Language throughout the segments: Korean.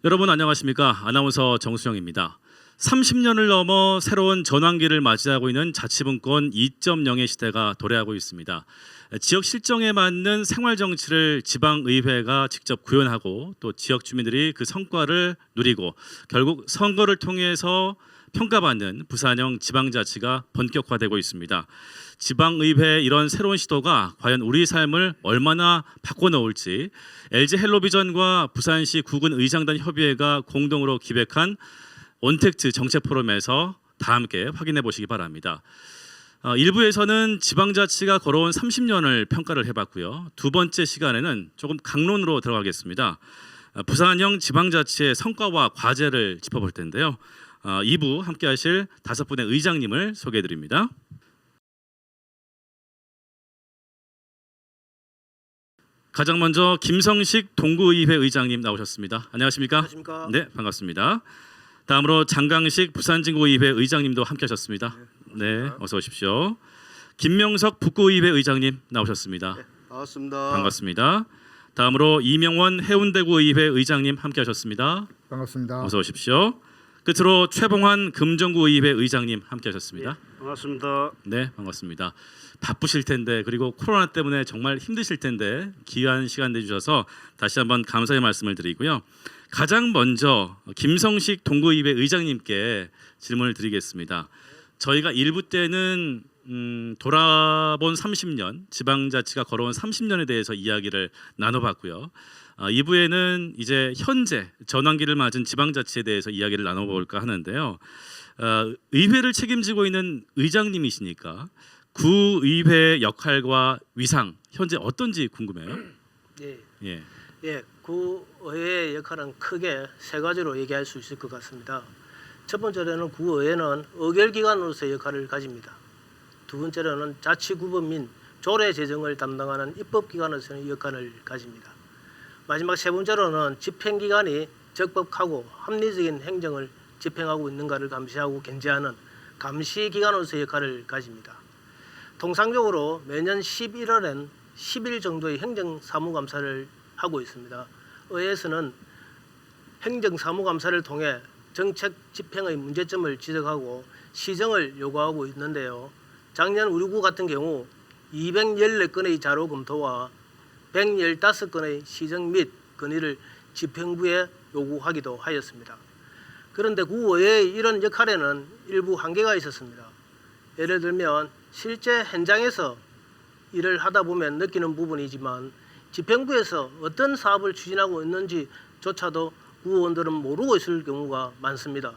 여러분 안녕하십니까? 아나운서 정수영입니다. 30년을 넘어 새로운 전환기를 맞이하고 있는 자치분권 2.0의 시대가 도래하고 있습니다. 지역 실정에 맞는 생활 정치를 지방의회가 직접 구현하고 또 지역 주민들이 그 성과를 누리고 결국 선거를 통해서 평가받는 부산형 지방자치가 본격화되고 있습니다. 지방의회의 이런 새로운 시도가 과연 우리 삶을 얼마나 바꿔놓을지 LG 헬로비전과 부산시 구군의장단 협의회가 공동으로 기획한 온택트 정책 포럼에서 다 함께 확인해 보시기 바랍니다. 1부에서는 지방자치가 걸어온 30년을 평가를 해봤고요. 두 번째 시간에는 조금 강론으로 들어가겠습니다. 부산형 지방자치의 성과와 과제를 짚어볼 텐데요. 2부 함께 하실 5분의 의장님을 소개해 드립니다. 가장 먼저 김성식 동구의회 의장님 나오셨습니다. 안녕하십니까? 안녕하십니까? 네, 반갑습니다. 다음으로 장강식 부산진구의회 의장님도 함께 하셨습니다. 네, 어서 오십시오. 김명석 북구의회 의장님 나오셨습니다. 네, 반갑습니다. 반갑습니다. 다음으로 이명원 해운대구의회 의장님 함께 하셨습니다. 반갑습니다. 어서 오십시오. 끝으로 최봉환 금정구의회 의장님 함께 하셨습니다. 반갑습니다. 네, 반갑습니다. 바쁘실 텐데 그리고 코로나 때문에 정말 힘드실 텐데 귀한 시간 내주셔서 다시 한번 감사의 말씀을 드리고요. 가장 먼저 김성식 동구의회 의장님께 질문을 드리겠습니다. 저희가 1부 때는 돌아본 30년, 지방자치가 걸어온 30년에 대해서 이야기를 나눠봤고요. 2부에는 이제 현재 전환기를 맞은 지방자치에 대해서 이야기를 나눠볼까 하는데요. 의회를 책임지고 있는 의장님이시니까 구의회의 역할과 위상 현재 어떤지 궁금해요. 예, 예. 예, 구의회의 역할은 크게 세 가지로 얘기할 수 있을 것 같습니다. 첫 번째로는 구의회는 의결기관으로서의 역할을 가집니다. 두 번째로는 자치구법 및 조례 제정을 담당하는 입법기관으로서의 역할을 가집니다. 마지막 세 번째로는 집행기관이 적법하고 합리적인 행정을 집행하고 있는가를 감시하고 견제하는 감시기관으로서의 역할을 가집니다. 통상적으로 매년 11월엔 10일 정도의 행정사무감사를 하고 있습니다. 의회에서는 행정사무감사를 통해 정책 집행의 문제점을 지적하고 시정을 요구하고 있는데요. 작년 우리 구 같은 경우 214건의 자료 검토와 115건의 시정 및 건의를 집행부에 요구하기도 하였습니다. 그런데 구의회의 이런 역할에는 일부 한계가 있었습니다. 예를 들면 실제 현장에서 일을 하다 보면 느끼는 부분이지만 집행부에서 어떤 사업을 추진하고 있는지조차도 구의원들은 모르고 있을 경우가 많습니다.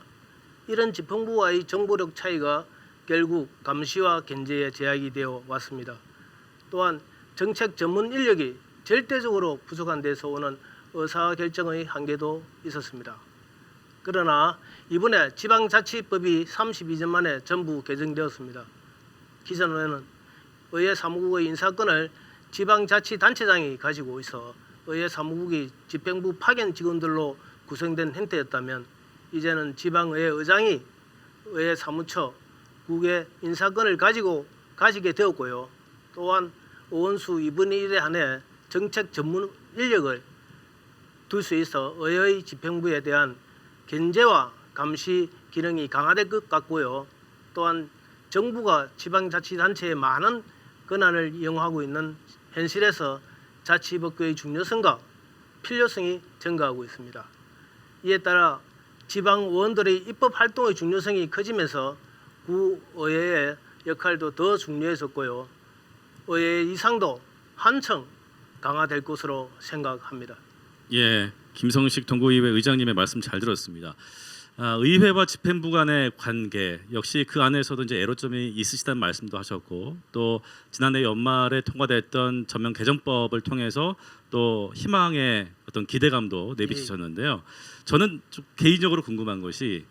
이런 집행부와의 정보력 차이가 결국 감시와 견제에 제약이 되어 왔습니다. 또한 정책 전문 인력이 절대적으로 부족한 데서 오는 의사결정의 한계도 있었습니다. 그러나 이번에 지방자치법이 32년 만에 전부 개정되었습니다. 기존에는 의회 사무국의 인사권을 지방자치단체장이 가지고 있어 의회 사무국이 집행부 파견 직원들로 구성된 형태였다면 이제는 지방의회 의장이 의회 사무처 국의 인사권을 가지게 되었고요. 또한 의원수 2분의 1에 한해 정책 전문 인력을 둘 수 있어 의회의 집행부에 대한 견제와 감시 기능이 강화될 것 같고요. 또한 정부가 지방자치단체에 많은 권한을 이용하고 있는 현실에서 자치법규의 중요성과 필요성이 증가하고 있습니다. 이에 따라 지방의원들의 입법활동의 중요성이 커지면서 구의회의 역할도 더 중요해졌고요. 의회의 이상도 한층 강화될 것으로 생각합니다. 예, 김성식 동구의회 의장님의 말씀 잘 들었습니다. 의회와 집행부 간의 관계 역시 그 안에서도 이제 애로점이 있으시다는 말씀도 하셨고 또 지난해 연말에 통과됐던 전면 개정법을 통해서 또 희망의 어떤 기대감도 내비치셨는데요. 저는 좀 개인적으로 궁금한 것이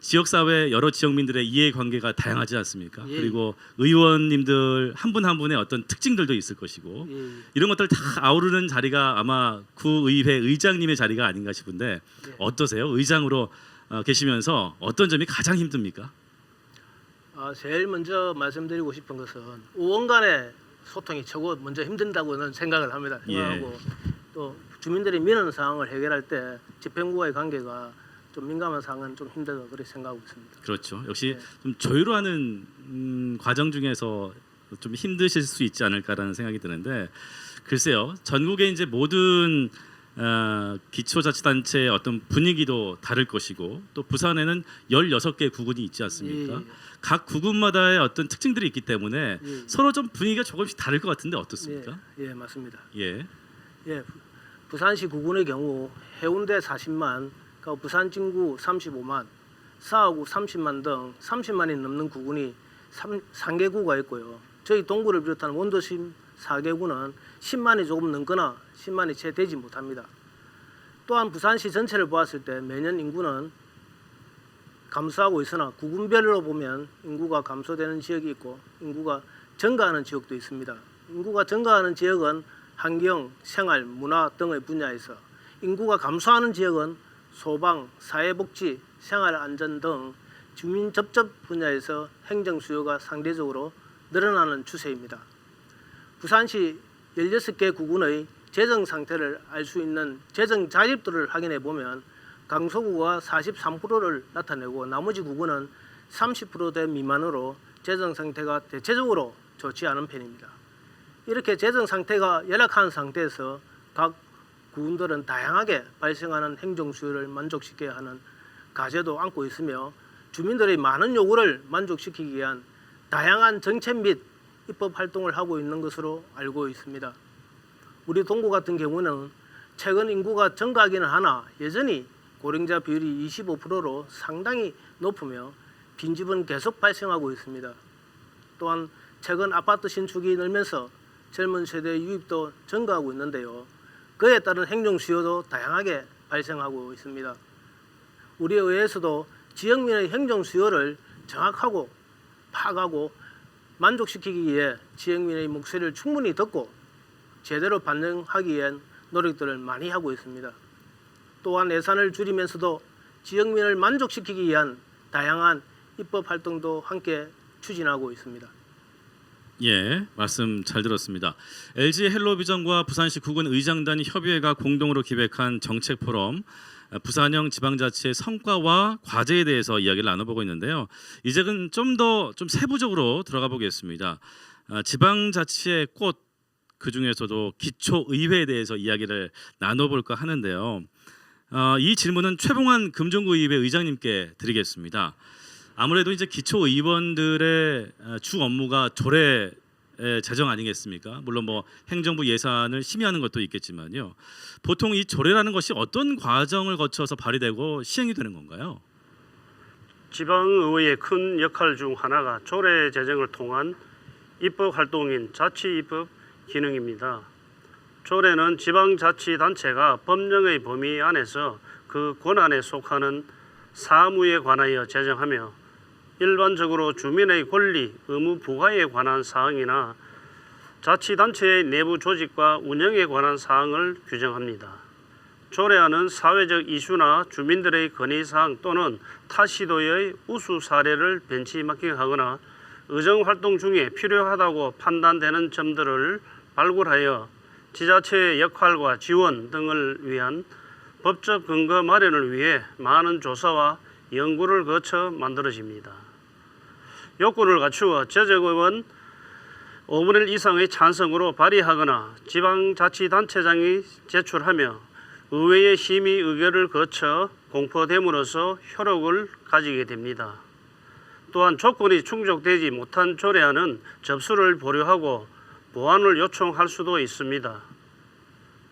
지역사회 여러 지역민들의 이해관계가 다양하지 않습니까? 예. 그리고 의원님들 한 분 한 분의 어떤 특징들도 있을 것이고 이런 것들 다 아우르는 자리가 아마 구의회 의장님의 자리가 아닌가 싶은데 어떠세요? 의장으로 계시면서 어떤 점이 가장 힘듭니까? 제일 먼저 말씀드리고 싶은 것은 의원 간의 소통이 최고 먼저 힘든다고는 생각을 합니다. 생각하고 또 주민들이 미는 사항을 해결할 때 집행부와의 관계가 좀 민감한 사항은 좀 힘들다 그렇게 생각하고 있습니다. 그렇죠. 역시 네. 좀 조율하는 과정 중에서 좀 힘드실 수 있지 않을까라는 생각이 드는데 글쎄요. 전국에 이제 모든 기초자치단체의 어떤 분위기도 다를 것이고 또 부산에는 16개 구군이 있지 않습니까? 예. 각 구군마다의 어떤 특징들이 있기 때문에 예. 서로 좀 분위기가 조금씩 다를 것 같은데 어떻습니까? 예, 맞습니다. 예. 예, 부산시 구군의 경우 해운대 40만, 그리고 부산 진구 35만, 사하구 30만 등 30만이 넘는 구군이 3개구가 있고요. 저희 동구를 비롯한 원도심 4개구는 10만이 조금 넘거나 10만이 채 되지 못합니다. 또한 부산시 전체를 보았을 때 매년 인구는 감소하고 있으나 구군별로 보면 인구가 감소되는 지역이 있고 인구가 증가하는 지역도 있습니다. 인구가 증가하는 지역은 환경, 생활, 문화 등의 분야에서, 인구가 감소하는 지역은 소방, 사회복지, 생활안전 등 주민 접촉 분야에서 행정 수요가 상대적으로 늘어나는 추세입니다. 부산시 16개 구군의 재정 상태를 알 수 있는 재정 자립도를 확인해 보면 강서구가 43%를 나타내고 나머지 구군은 30%대 미만으로 재정 상태가 대체적으로 좋지 않은 편입니다. 이렇게 재정 상태가 열악한 상태에서 각 구군들은 다양하게 발생하는 행정 수요를 만족시켜야 하는 과제도 안고 있으며 주민들의 많은 요구를 만족시키기 위한 다양한 정책 및 입법 활동을 하고 있는 것으로 알고 있습니다. 우리 동구 같은 경우는 최근 인구가 증가하기는 하나 여전히 고령자 비율이 25%로 상당히 높으며 빈집은 계속 발생하고 있습니다. 또한 최근 아파트 신축이 늘면서 젊은 세대 유입도 증가하고 있는데요. 그에 따른 행정 수요도 다양하게 발생하고 있습니다. 우리 의회에서도 지역민의 행정 수요를 정확하고 파악하고 만족시키기 위해 지역민의 목소리를 충분히 듣고 제대로 반영하기 위한 노력들을 많이 하고 있습니다. 또한 예산을 줄이면서도 지역민을 만족시키기 위한 다양한 입법 활동도 함께 추진하고 있습니다. 예, 말씀 잘 들었습니다. LG 헬로비전과 부산시 구군 의장단이 협의회가 공동으로 기획한 정책 포럼 부산형 지방자치의 성과와 과제에 대해서 이야기를 나눠보고 있는데요. 이제는 좀 더 좀 세부적으로 들어가 보겠습니다. 지방자치의 꽃, 그 중에서도 기초의회에 대해서 이야기를 나눠볼까 하는데요. 이 질문은 최봉환 금정구의회 의장님께 드리겠습니다. 아무래도 이제 기초의원들의 주 업무가 조례 제정 아니겠습니까? 물론 뭐 행정부 예산을 심의하는 것도 있겠지만요. 보통 이 조례라는 것이 어떤 과정을 거쳐서 발의되고 시행이 되는 건가요? 지방의회의 큰 역할 중 하나가 조례 제정을 통한 입법 활동인 자치입법 기능입니다. 조례는 지방자치단체가 법령의 범위 안에서 그 권한에 속하는 사무에 관하여 제정하며 일반적으로 주민의 권리, 의무 부과에 관한 사항이나 자치단체의 내부 조직과 운영에 관한 사항을 규정합니다. 조례안은 사회적 이슈나 주민들의 건의사항 또는 타 시도의 우수 사례를 벤치마킹하거나 의정활동 중에 필요하다고 판단되는 점들을 발굴하여 지자체의 역할과 지원 등을 위한 법적 근거 마련을 위해 많은 조사와 연구를 거쳐 만들어집니다. 요건을 갖추어 제적의원 5분의 1 이상의 찬성으로 발의하거나 지방자치단체장이 제출하며 의회의 심의 의결을 거쳐 공포됨으로써 효력을 가지게 됩니다. 또한 조건이 충족되지 못한 조례안은 접수를 보류하고 보완을 요청할 수도 있습니다.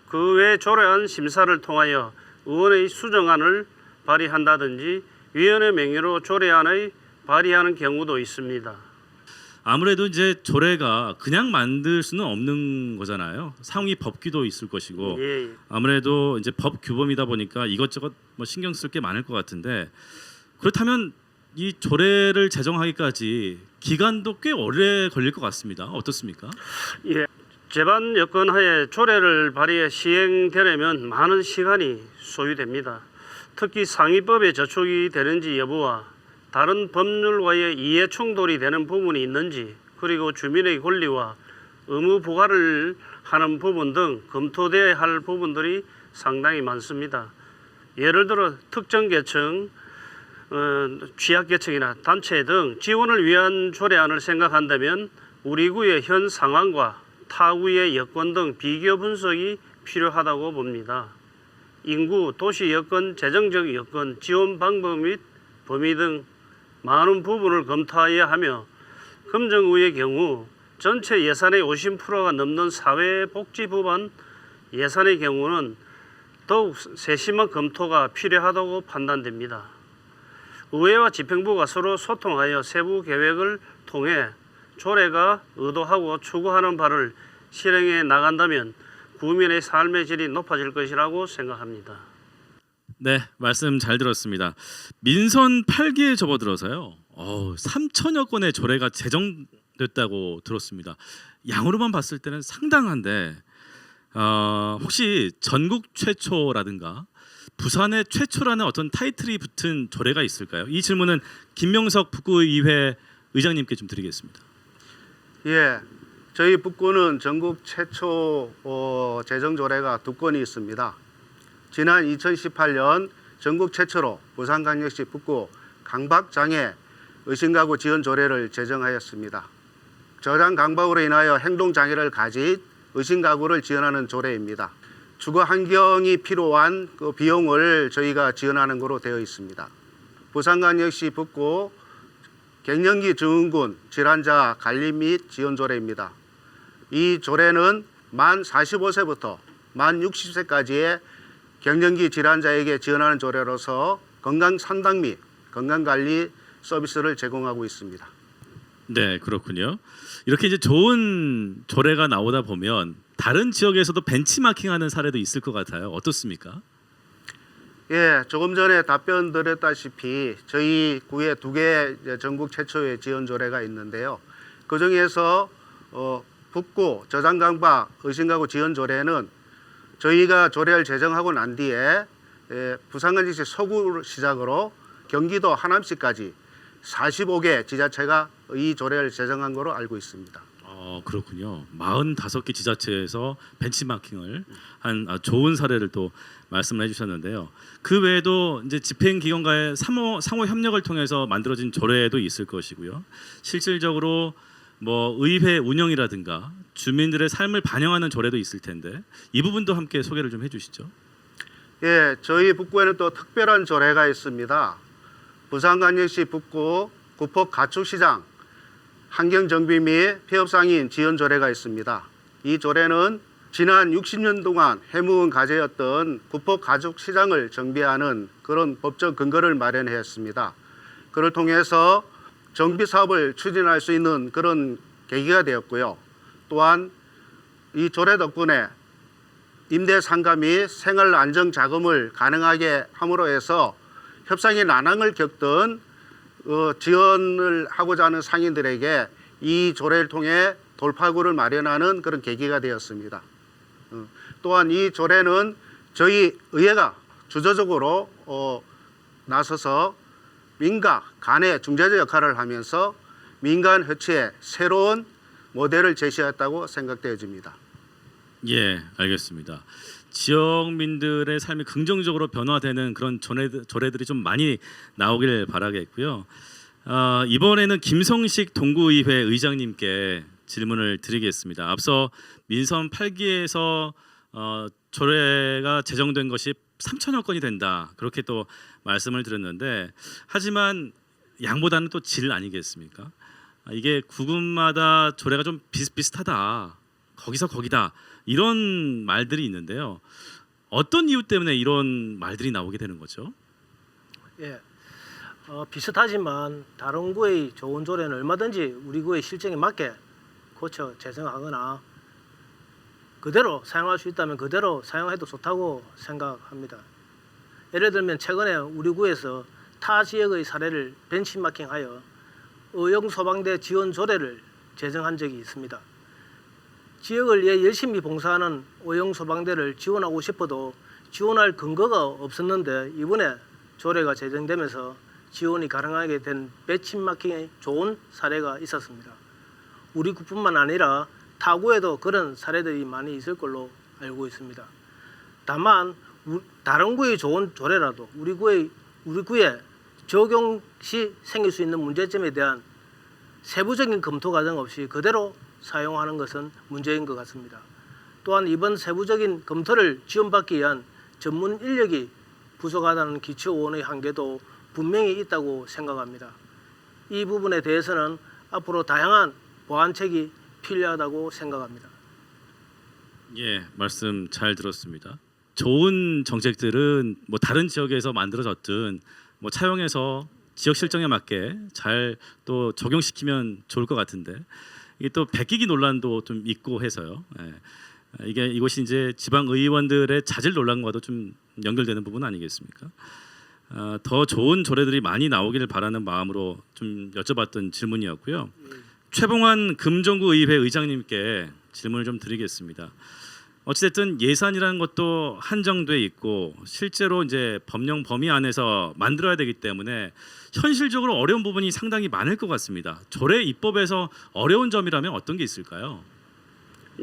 그 외 조례안 심사를 통하여 의원의 수정안을 발의한다든지 위원회 명의로 조례안을 발의하는 경우도 있습니다. 아무래도 이제 조례가 그냥 만들 수는 없는 거잖아요. 상위 법규도 있을 것이고 예. 아무래도 이제 법 규범이다 보니까 이것저것 뭐 신경 쓸 게 많을 것 같은데 그렇다면 이 조례를 제정하기까지 기간도 꽤 오래 걸릴 것 같습니다. 어떻습니까? 예. 제반 여건 하에 조례를 발의해 시행되려면 많은 시간이 소요됩니다. 특히 상위법에 저촉이 되는지 여부와 다른 법률과의 이해 충돌이 되는 부분이 있는지 그리고 주민의 권리와 의무 부과를 하는 부분 등 검토되어야 할 부분들이 상당히 많습니다. 예를 들어 특정 계층, 취약계층이나 단체 등 지원을 위한 조례안을 생각한다면 우리 구의 현 상황과 타 구의 여건 등 비교 분석이 필요하다고 봅니다. 인구, 도시 여건, 재정적 여건, 지원 방법 및 범위 등 많은 부분을 검토해야 하며 금정구의 경우 전체 예산의 50%가 넘는 사회복지법안 예산의 경우는 더욱 세심한 검토가 필요하다고 판단됩니다. 의회와 집행부가 서로 소통하여 세부 계획을 통해 조례가 의도하고 추구하는 바를 실행해 나간다면 구민의 삶의 질이 높아질 것이라고 생각합니다. 네, 말씀 잘 들었습니다. 민선 8기에 접어들어서요. 3천여 건의 조례가 제정됐다고 들었습니다. 양으로만 봤을 때는 상당한데 혹시 전국 최초라든가 부산의 최초라는 어떤 타이틀이 붙은 조례가 있을까요? 이 질문은 김명석 북구의회 의장님께 좀 드리겠습니다. 예, 저희 북구는 전국 최초 제정 조례가 2건이 있습니다. 지난 2018년 전국 최초로 부산광역시 북구 강박장애 의심가구 지원 조례를 제정하였습니다. 저장 강박으로 인하여 행동장애를 가진 의심가구를 지원하는 조례입니다. 주거 환경이 필요한 그 비용을 저희가 지원하는 것으로 되어 있습니다. 부산광역시 북구 갱년기 증후군 질환자 관리 및 지원 조례입니다. 이 조례는 만 45세부터 만 60세까지의 갱년기 질환자에게 지원하는 조례로서 건강 상담 및 건강 관리 서비스를 제공하고 있습니다. 네, 그렇군요. 이렇게 이제 좋은 조례가 나오다 보면 다른 지역에서도 벤치마킹하는 사례도 있을 것 같아요. 어떻습니까? 예, 조금 전에 답변 드렸다시피 저희 구에 2개 전국 최초의 지원 조례가 있는데요. 그 중에서 북구 저장강박 의심가구 지원 조례는 저희가 조례를 제정하고 난 뒤에 부산광역시 서구를 시작으로 경기도 하남시까지 45개 지자체가 이 조례를 제정한 것으로 알고 있습니다. 그렇군요. 45개 지자체에서 벤치마킹을 한 좋은 사례를 또 말씀을 해주셨는데요. 그 외에도 이제 집행기관과의 상호 협력을 통해서 만들어진 조례도 있을 것이고요. 실질적으로 뭐 의회 운영이라든가 주민들의 삶을 반영하는 조례도 있을 텐데 이 부분도 함께 소개를 좀 해주시죠. 예, 저희 북구에는 또 특별한 조례가 있습니다. 부산광역시 북구 구폭 가축시장 환경정비 및 폐업상인 지원 조례가 있습니다. 이 조례는 지난 60년 동안 해묵은 과제였던 구폭 가축시장을 정비하는 그런 법적 근거를 마련했습니다. 그를 통해서 정비 사업을 추진할 수 있는 그런 계기가 되었고요. 또한 이 조례 덕분에 임대 상가 및 생활 안정 자금을 가능하게 함으로 해서 협상의 난항을 겪던 지원을 하고자 하는 상인들에게 이 조례를 통해 돌파구를 마련하는 그런 계기가 되었습니다. 또한 이 조례는 저희 의회가 주도적으로 나서서 민가 간의 중재자 역할을 하면서 민간 협치의 새로운 모델을 제시했다고 생각되어집니다. 예, 알겠습니다. 지역민들의 삶이 긍정적으로 변화되는 그런 조례들이 좀 많이 나오길 바라겠고요. 이번에는 김성식 동구의회 의장님께 질문을 드리겠습니다. 앞서 민선 8기에서 조례가 제정된 것이 3천여 건이 된다 그렇게 또 말씀을 드렸는데 하지만 양보다는 또 질 아니겠습니까? 이게 구군마다 조례가 좀 비슷비슷하다 거기서 거기다 이런 말들이 있는데요. 어떤 이유 때문에 이런 말들이 나오게 되는 거죠? 예, 비슷하지만 다른 구의 좋은 조례는 얼마든지 우리 구의 실정에 맞게 고쳐 제정하거나 그대로 사용할 수 있다면 그대로 사용해도 좋다고 생각합니다. 예를 들면 최근에 우리 구에서 타 지역의 사례를 벤치마킹하여 의용 소방대 지원 조례를 제정한 적이 있습니다. 지역을 위해 열심히 봉사하는 의용 소방대를 지원하고 싶어도 지원할 근거가 없었는데 이번에 조례가 제정되면서 지원이 가능하게 된 벤치마킹의 좋은 사례가 있었습니다. 우리 구뿐만 아니라 타구에도 그런 사례들이 많이 있을 걸로 알고 있습니다. 다만 다른 구의 좋은 조례라도 우리 구에 적용 시 생길 수 있는 문제점에 대한 세부적인 검토 과정 없이 그대로 사용하는 것은 문제인 것 같습니다. 또한 이번 세부적인 검토를 지원받기 위한 전문 인력이 부족하다는 기초원의 한계도 분명히 있다고 생각합니다. 이 부분에 대해서는 앞으로 다양한 보완책이 필요하다고 생각합니다. 예, 말씀 잘 들었습니다. 좋은 정책들은 뭐 다른 지역에서 만들어졌든 뭐 차용해서 지역 실정에 맞게 잘 또 적용시키면 좋을 것 같은데 이게 또 베끼기 논란도 좀 있고 해서요. 예. 이것이 이제 지방 의원들의 자질 논란과도 좀 연결되는 부분 아니겠습니까? 더 좋은 조례들이 많이 나오기를 바라는 마음으로 좀 여쭤봤던 질문이었고요. 최봉환 금정구 의회 의장님께 질문을 좀 드리겠습니다. 어찌됐든 예산이라는 것도 한정돼 있고 실제로 이제 법령 범위 안에서 만들어야 되기 때문에 현실적으로 어려운 부분이 상당히 많을 것 같습니다. 조례 입법에서 어려운 점이라면 어떤 게 있을까요?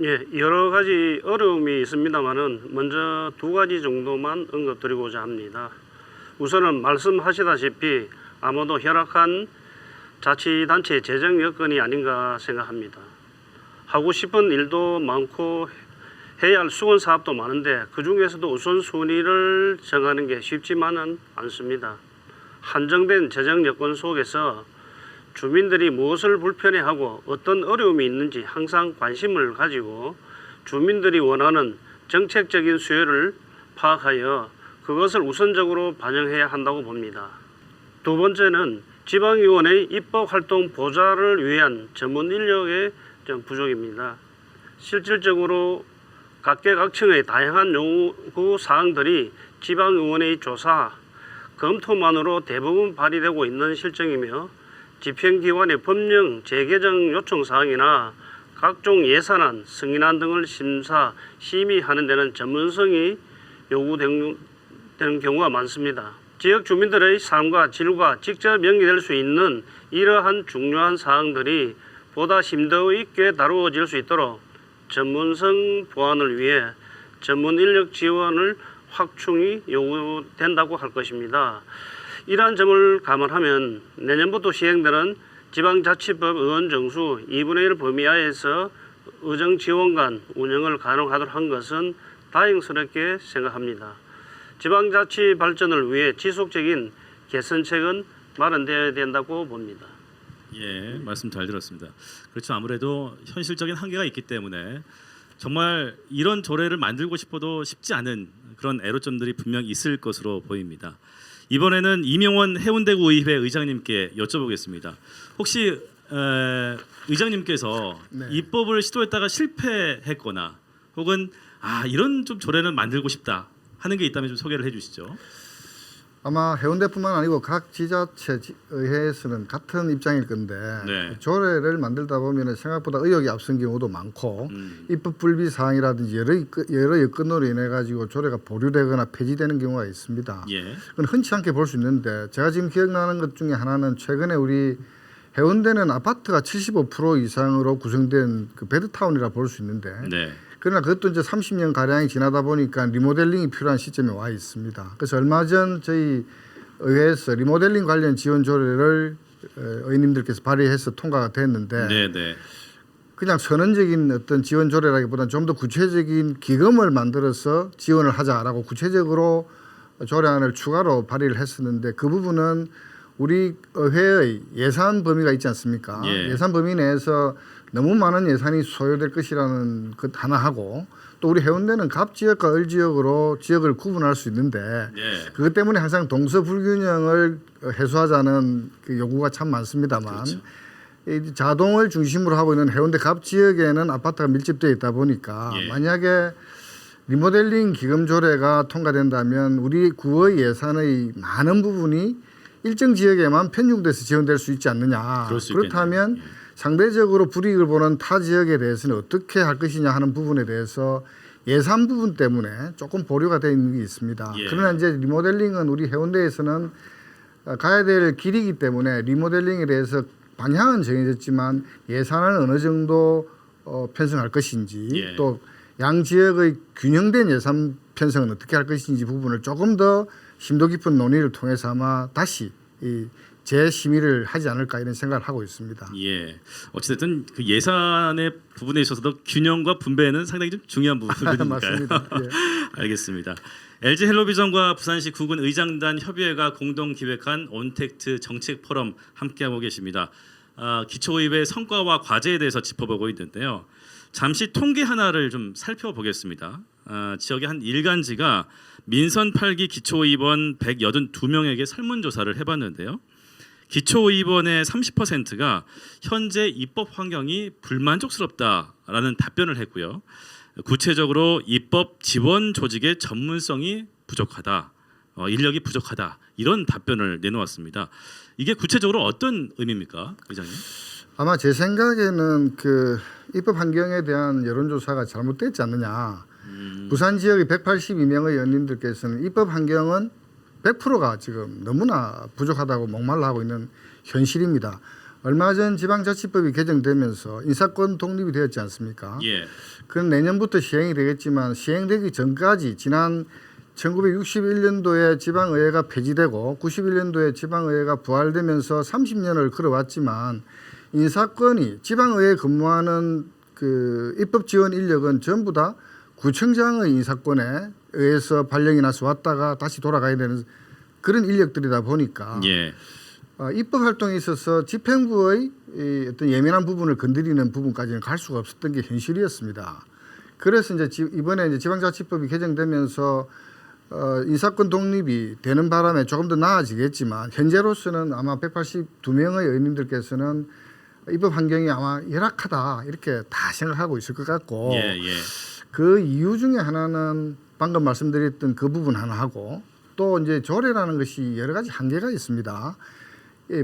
예, 여러 가지 어려움이 있습니다만은 먼저 두 가지 정도만 언급드리고자 합니다. 우선은 말씀하시다시피 아무도 열악한 자치단체 재정 여건이 아닌가 생각합니다. 하고 싶은 일도 많고 해야 할 수건 사업도 많은데 그 중에서도 우선순위를 정하는 게 쉽지만은 않습니다. 한정된 재정 여건 속에서 주민들이 무엇을 불편해하고 어떤 어려움이 있는지 항상 관심을 가지고 주민들이 원하는 정책적인 수요를 파악하여 그것을 우선적으로 반영해야 한다고 봅니다. 두 번째는 지방의원의 입법활동 보좌를 위한 전문 인력의 좀 부족입니다. 실질적으로 각계각층의 다양한 요구 사항들이 지방의원의 조사, 검토만으로 대부분 발의되고 있는 실정이며 집행기관의 법령 재개정 요청 사항이나 각종 예산안, 승인안 등을 심사, 심의하는 데는 전문성이 요구되는 경우가 많습니다. 지역 주민들의 삶과 질과 직접 연계될 수 있는 이러한 중요한 사항들이 보다 심도 있게 다루어질 수 있도록 전문성 보완을 위해 전문 인력 지원을 확충이 요구된다고 할 것입니다. 이러한 점을 감안하면 내년부터 시행되는 지방자치법 의원 정수 2분의 1 범위 하에서 의정지원관 운영을 가능하도록 한 것은 다행스럽게 생각합니다. 지방자치 발전을 위해 지속적인 개선책은 마련되어야 된다고 봅니다. 예, 말씀 잘 들었습니다. 그렇죠. 아무래도 현실적인 한계가 있기 때문에 정말 이런 조례를 만들고 싶어도 쉽지 않은 그런 애로점들이 분명 있을 것으로 보입니다. 이번에는 이명원 해운대구 의회 의장님께 여쭤보겠습니다. 혹시 의장님께서 입법을 시도했다가 실패했거나 혹은 이런 좀 조례는 만들고 싶다 하는 게 있다면 좀 소개를 해주시죠. 아마 해운대뿐만 아니고 각 지자체 의회에서는 같은 입장일 건데 네. 조례를 만들다 보면 생각보다 의욕이 앞선 경우도 많고 입법 불비 사항이라든지 여러 여건으로 인해 가지고 조례가 보류되거나 폐지되는 경우가 있습니다. 예. 그건 흔치 않게 볼 수 있는데 제가 지금 기억나는 것 중에 하나는 최근에 우리 해운대는 아파트가 75% 이상으로 구성된 그 베드타운이라 볼 수 있는데 네. 그러나 그것도 이제 30년 가량이 지나다 보니까 리모델링이 필요한 시점에 와 있습니다. 그래서 얼마 전 저희 의회에서 리모델링 관련 지원 조례를 의원님들께서 발의해서 통과가 됐는데 네. 그냥 선언적인 어떤 지원 조례라기보다는 좀 더 구체적인 기금을 만들어서 지원을 하자라고 구체적으로 조례안을 추가로 발의를 했었는데 그 부분은 우리 의회의 예산 범위가 있지 않습니까? 예. 예산 범위 내에서 너무 많은 예산이 소요될 것이라는 것 하나 하고 또 우리 해운대는 갑 지역과 을 지역으로 지역을 구분할 수 있는데 예. 그것 때문에 항상 동서 불균형을 해소하자는 그 요구가 참 많습니다만 그렇죠. 이 자동을 중심으로 하고 있는 해운대 갑 지역에는 아파트가 밀집되어 있다 보니까 예. 만약에 리모델링 기금 조례가 통과된다면 우리 구의 예산의 많은 부분이 일정 지역에만 편중돼서 지원될 수 있지 않느냐. 그럴 수 그렇다면 있겠네요. 예. 상대적으로 불이익을 보는 타 지역에 대해서는 어떻게 할 것이냐 하는 부분에 대해서 예산 부분 때문에 조금 보류가 되어 있는 게 있습니다. 예. 그러나 이제 리모델링은 우리 해운대에서는 가야 될 길이기 때문에 리모델링에 대해서 방향은 정해졌지만 예산을 어느 정도 편성할 것인지 예. 또 양 지역의 균형된 예산 편성은 어떻게 할 것인지 부분을 조금 더 심도 깊은 논의를 통해서 아마 다시 이 재심의를 하지 않을까 이런 생각을 하고 있습니다. 예. 어찌됐든 그 예산의 부분에 있어서도 균형과 분배는 상당히 좀 중요한 부분이니까요. 맞습니다. 예. 알겠습니다. LG 헬로비전과 부산시 구군 의장단 협의회가 공동 기획한 온택트 정책 포럼 함께하고 계십니다. 기초의회 성과와 과제에 대해서 짚어보고 있는데요. 잠시 통계 하나를 좀 살펴보겠습니다. 지역의 한 일간지가 민선 8기 기초의원 182명에게 설문조사를 해봤는데요. 기초의원의 30%가 현재 입법 환경이 불만족스럽다라는 답변을 했고요. 구체적으로 입법 지원 조직의 전문성이 부족하다, 인력이 부족하다 이런 답변을 내놓았습니다. 이게 구체적으로 어떤 의미입니까, 의장님? 아마 제 생각에는 그 입법 환경에 대한 여론조사가 잘못됐지 않느냐. 부산 지역의 182명의 의원님들께서는 입법 환경은 100%가 지금 너무나 부족하다고 목말라 하고 있는 현실입니다. 얼마 전 지방자치법이 개정되면서 인사권 독립이 되었지 않습니까? 예. 그건 내년부터 시행이 되겠지만 시행되기 전까지 지난 1961년도에 지방의회가 폐지되고 91년도에 지방의회가 부활되면서 30년을 걸어왔지만 인사권이 지방의회에 근무하는 그 입법 지원 인력은 전부 다 구청장의 인사권에 의해서 발령이 나서 왔다가 다시 돌아가야 되는 그런 인력들이다 보니까 예. 입법 활동에 있어서 집행부의 이 어떤 예민한 부분을 건드리는 부분까지는 갈 수가 없었던 게 현실이었습니다. 그래서 이제 이번에 이제 지방자치법이 개정되면서 인사권 독립이 되는 바람에 조금 더 나아지겠지만 현재로서는 아마 182명의 의원님들께서는 입법 환경이 아마 열악하다 이렇게 다 생각하고 있을 것 같고 예. 예. 그 이유 중에 하나는 방금 말씀드렸던 그 부분 하나하고 또 이제 조례라는 것이 여러 가지 한계가 있습니다.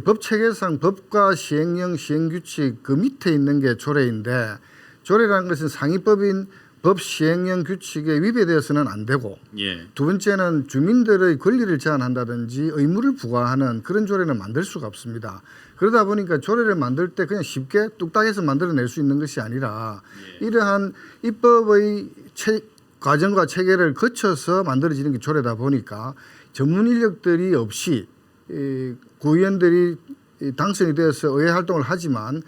법 체계상 법과 시행령, 시행규칙 그 밑에 있는 게 조례인데 조례라는 것은 상위법인 법 시행령 규칙에 위배되어서는 안 되고 예. 두 번째는 주민들의 권리를 제한한다든지 의무를 부과하는 그런 조례는 만들 수가 없습니다. 그러다 보니까 조례를 만들 때 그냥 쉽게 뚝딱해서 만들어낼 수 있는 것이 아니라 이러한 입법의 과정과 체계를 거쳐서 만들어지는 게 조례다 보니까 전문 인력들이 없이 구의원들이 당선이 되어서 의회 활동을 하지만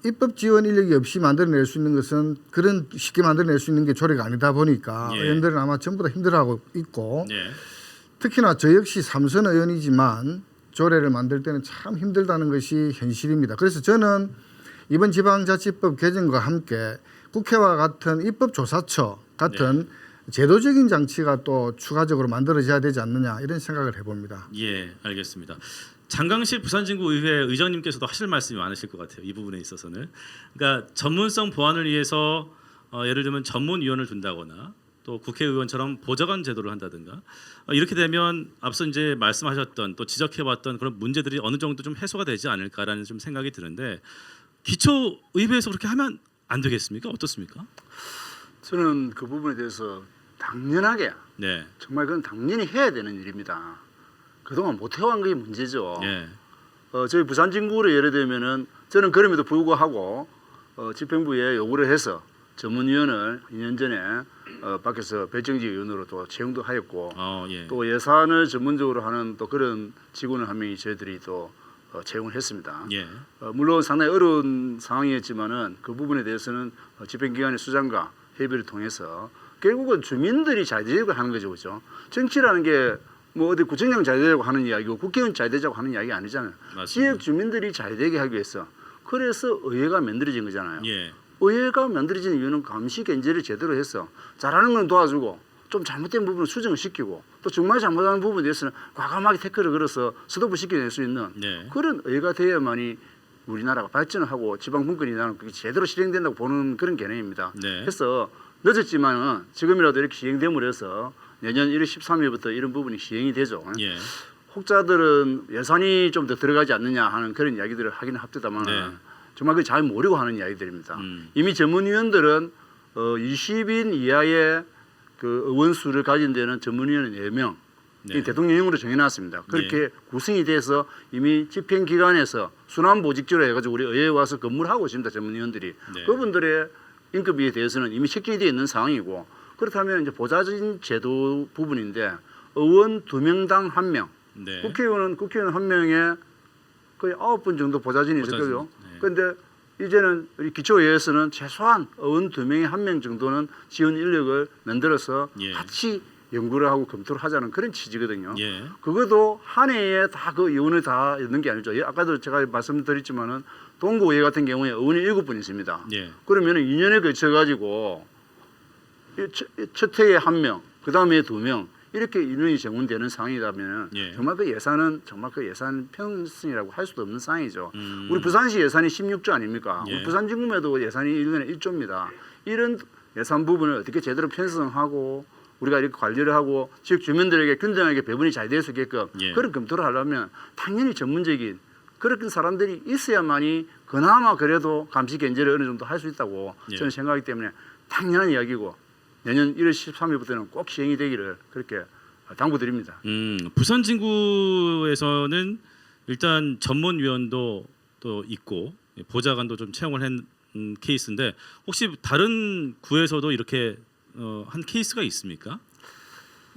입법 지원 인력이 없이 만들어낼 수 있는 것은 그런 쉽게 만들어낼 수 있는 게 조례가 아니다 보니까 예. 의원들은 아마 전부 다 힘들어하고 있고 예. 특히나 저 역시 삼선 의원이지만 조례를 만들 때는 참 힘들다는 것이 현실입니다. 그래서 저는 이번 지방자치법 개정과 함께 국회와 같은 입법조사처 같은 제도적인 장치가 또 추가적으로 만들어져야 되지 않느냐 이런 생각을 해봅니다. 예, 알겠습니다. 장강식 부산진구의회 의장님께서도 하실 말씀이 많으실 것 같아요. 이 부분에 있어서는. 그러니까 전문성 보완을 위해서 예를 들면 전문위원을 둔다거나 또 국회의원처럼 보좌관 제도를 한다든가 이렇게 되면 앞서 이제 말씀하셨던 또 지적해봤던 그런 문제들이 어느 정도 좀 해소가 되지 않을까라는 좀 생각이 드는데 기초의회에서 그렇게 하면 안 되겠습니까? 어떻습니까? 저는 그 부분에 대해서 당연하게 네. 정말 그건 당연히 해야 되는 일입니다. 그동안 못 해온 게 문제죠. 예. 저희 부산 진구를 예를 들면은 저는 그럼에도 불구하고 집행부에 요구를 해서 전문위원을 2년 전에 밖에서 별정직 의원으로 또 채용도 하였고 예. 또 예산을 전문적으로 하는 또 그런 직원을 한 명이 저희들이 또 채용을 했습니다. 예. 물론 상당히 어려운 상황이었지만은 그 부분에 대해서는 집행기관의 수장과 협의를 통해서 결국은 주민들이 잘 되자고 하는 거죠, 그렇죠? 정치라는 게 뭐 어디 구청장 잘 되자고 하는 이야기고 국회의원 잘 되자고 하는 이야기 아니잖아요. 맞습니다. 지역 주민들이 잘 되게 하기 위해서 그래서 의회가 만들어진 거잖아요. 예. 의회가 만들어진 이유는 감시 견제를 제대로 해서 잘하는 건 도와주고 좀 잘못된 부분을 수정을 시키고 또 정말 잘못하는 부분에 대해서는 과감하게 태클을 걸어서 스톱을 시켜낼 수 있는 네. 그런 의회가 되어야만이 우리나라가 발전을 하고 지방 분권이라는 그게 제대로 실행된다고 보는 그런 개념입니다. 네. 그래서 늦었지만은 지금이라도 이렇게 시행됨으로 해서 내년 1월 13일부터 이런 부분이 시행이 되죠. 예. 혹자들은 예산이 좀 더 들어가지 않느냐 하는 그런 이야기들을 하기는 합디다만 네. 정말 그 잘 모르고 하는 이야기들입니다. 음. 이미 전문위원들은 20인 이하의 그 의원 수를 가진 데는 전문위원은 4명 네. 대통령령으로 정해놨습니다. 그렇게 구성이 돼서 이미 집행기관에서 순환보직제로 해가지고 우리 의회에 와서 근무를 하고 있습니다. 전문위원들이. 네. 그분들의 임급비에 대해서는 이미 책정되어 있는 상황이고 그렇다면 이제 보좌진 제도 부분인데 의원 2명당 1명, 네. 국회의원 1명에 거의 9분 정도 보좌진이 있을 보좌진, 거죠. 네. 그런데 이제는 우리 기초의회에서는 최소한 의원 2명에 1명 정도는 지원 인력을 만들어서 예. 같이 연구를 하고 검토를 하자는 그런 취지거든요. 예. 그것도 한 해에 다 그 의원을 다 있는 게 아니죠. 아까도 제가 말씀드렸지만은 동구의회 같은 경우에 의원이 7분 있습니다. 예. 그러면 2년에 걸쳐 가지고 첫 해에 1명, 그 다음에 2명 이렇게 인원이 정원되는 상황이라면 예. 정말 그 예산 편성이라고 할 수도 없는 상황이죠. 음. 우리 부산시 예산이 16조 아닙니까? 예. 우리 부산진구에도 예산이 1년에 1조입니다. 이런 예산 부분을 어떻게 제대로 편성하고 우리가 이렇게 관리를 하고 지역 주민들에게 균등하게 배분이 잘 될 수 있게끔 예. 그런 검토를 하려면 당연히 전문적인 그런 사람들이 있어야만이 그나마 그래도 감시 견제를 어느 정도 할 수 있다고 예. 저는 생각하기 때문에 당연한 이야기고 내년 1월 13일부터는 꼭 시행이 되기를 그렇게 당부드립니다. 부산 진구에서는 일단 전문위원도 또 있고 보좌관도 좀 채용을 한 케이스인데 혹시 다른 구에서도 이렇게 한 케이스가 있습니까?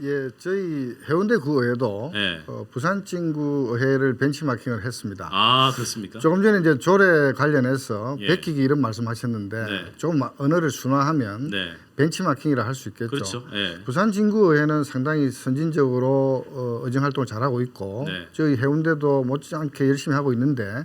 예, 저희 해운대 구의회도 네. 부산 진구 의회를 벤치마킹을 했습니다. 아 그렇습니까? 조금 전에 이제 조례 관련해서 예. 베끼기 이런 말씀하셨는데 네. 조금 언어를 순화하면 네. 벤치마킹이라 할 수 있겠죠. 그렇죠. 예. 부산 진구의회는 상당히 선진적으로 의정 활동을 잘하고 있고 네. 저희 해운대도 못지않게 열심히 하고 있는데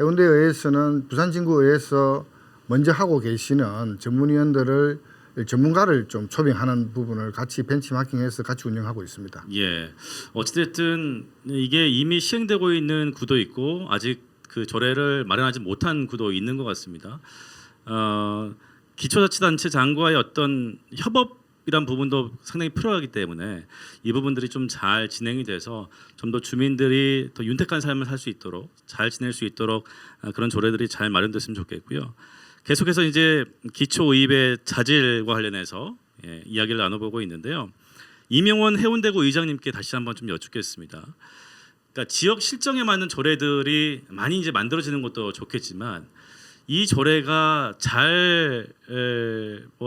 해운대의회에서는 부산 진구의회에서 먼저 하고 계시는 전문위원들을 전문가를 좀 초빙하는 부분을 같이 벤치마킹해서 같이 운영하고 있습니다. 예. 어찌됐든 이게 이미 시행되고 있는 구도 있고 아직 그 조례를 마련하지 못한 구도 있는 것 같습니다. 기초자치단체장과의 어떤 협업이란 부분도 상당히 필요하기 때문에 이 부분들이 좀 잘 진행이 돼서 좀 더 주민들이 더 윤택한 삶을 살 수 있도록 잘 지낼 수 있도록 그런 조례들이 잘 마련됐으면 좋겠고요. 계속해서 이제 기초의회 자질과 관련해서 이야기를 나눠보고 있는데요. 이명원 해운대구 의장님께 다시 한번 좀 여쭙겠습니다. 그러니까 지역 실정에 맞는 조례들이 많이 이제 만들어지는 것도 좋겠지만 이 조례가 잘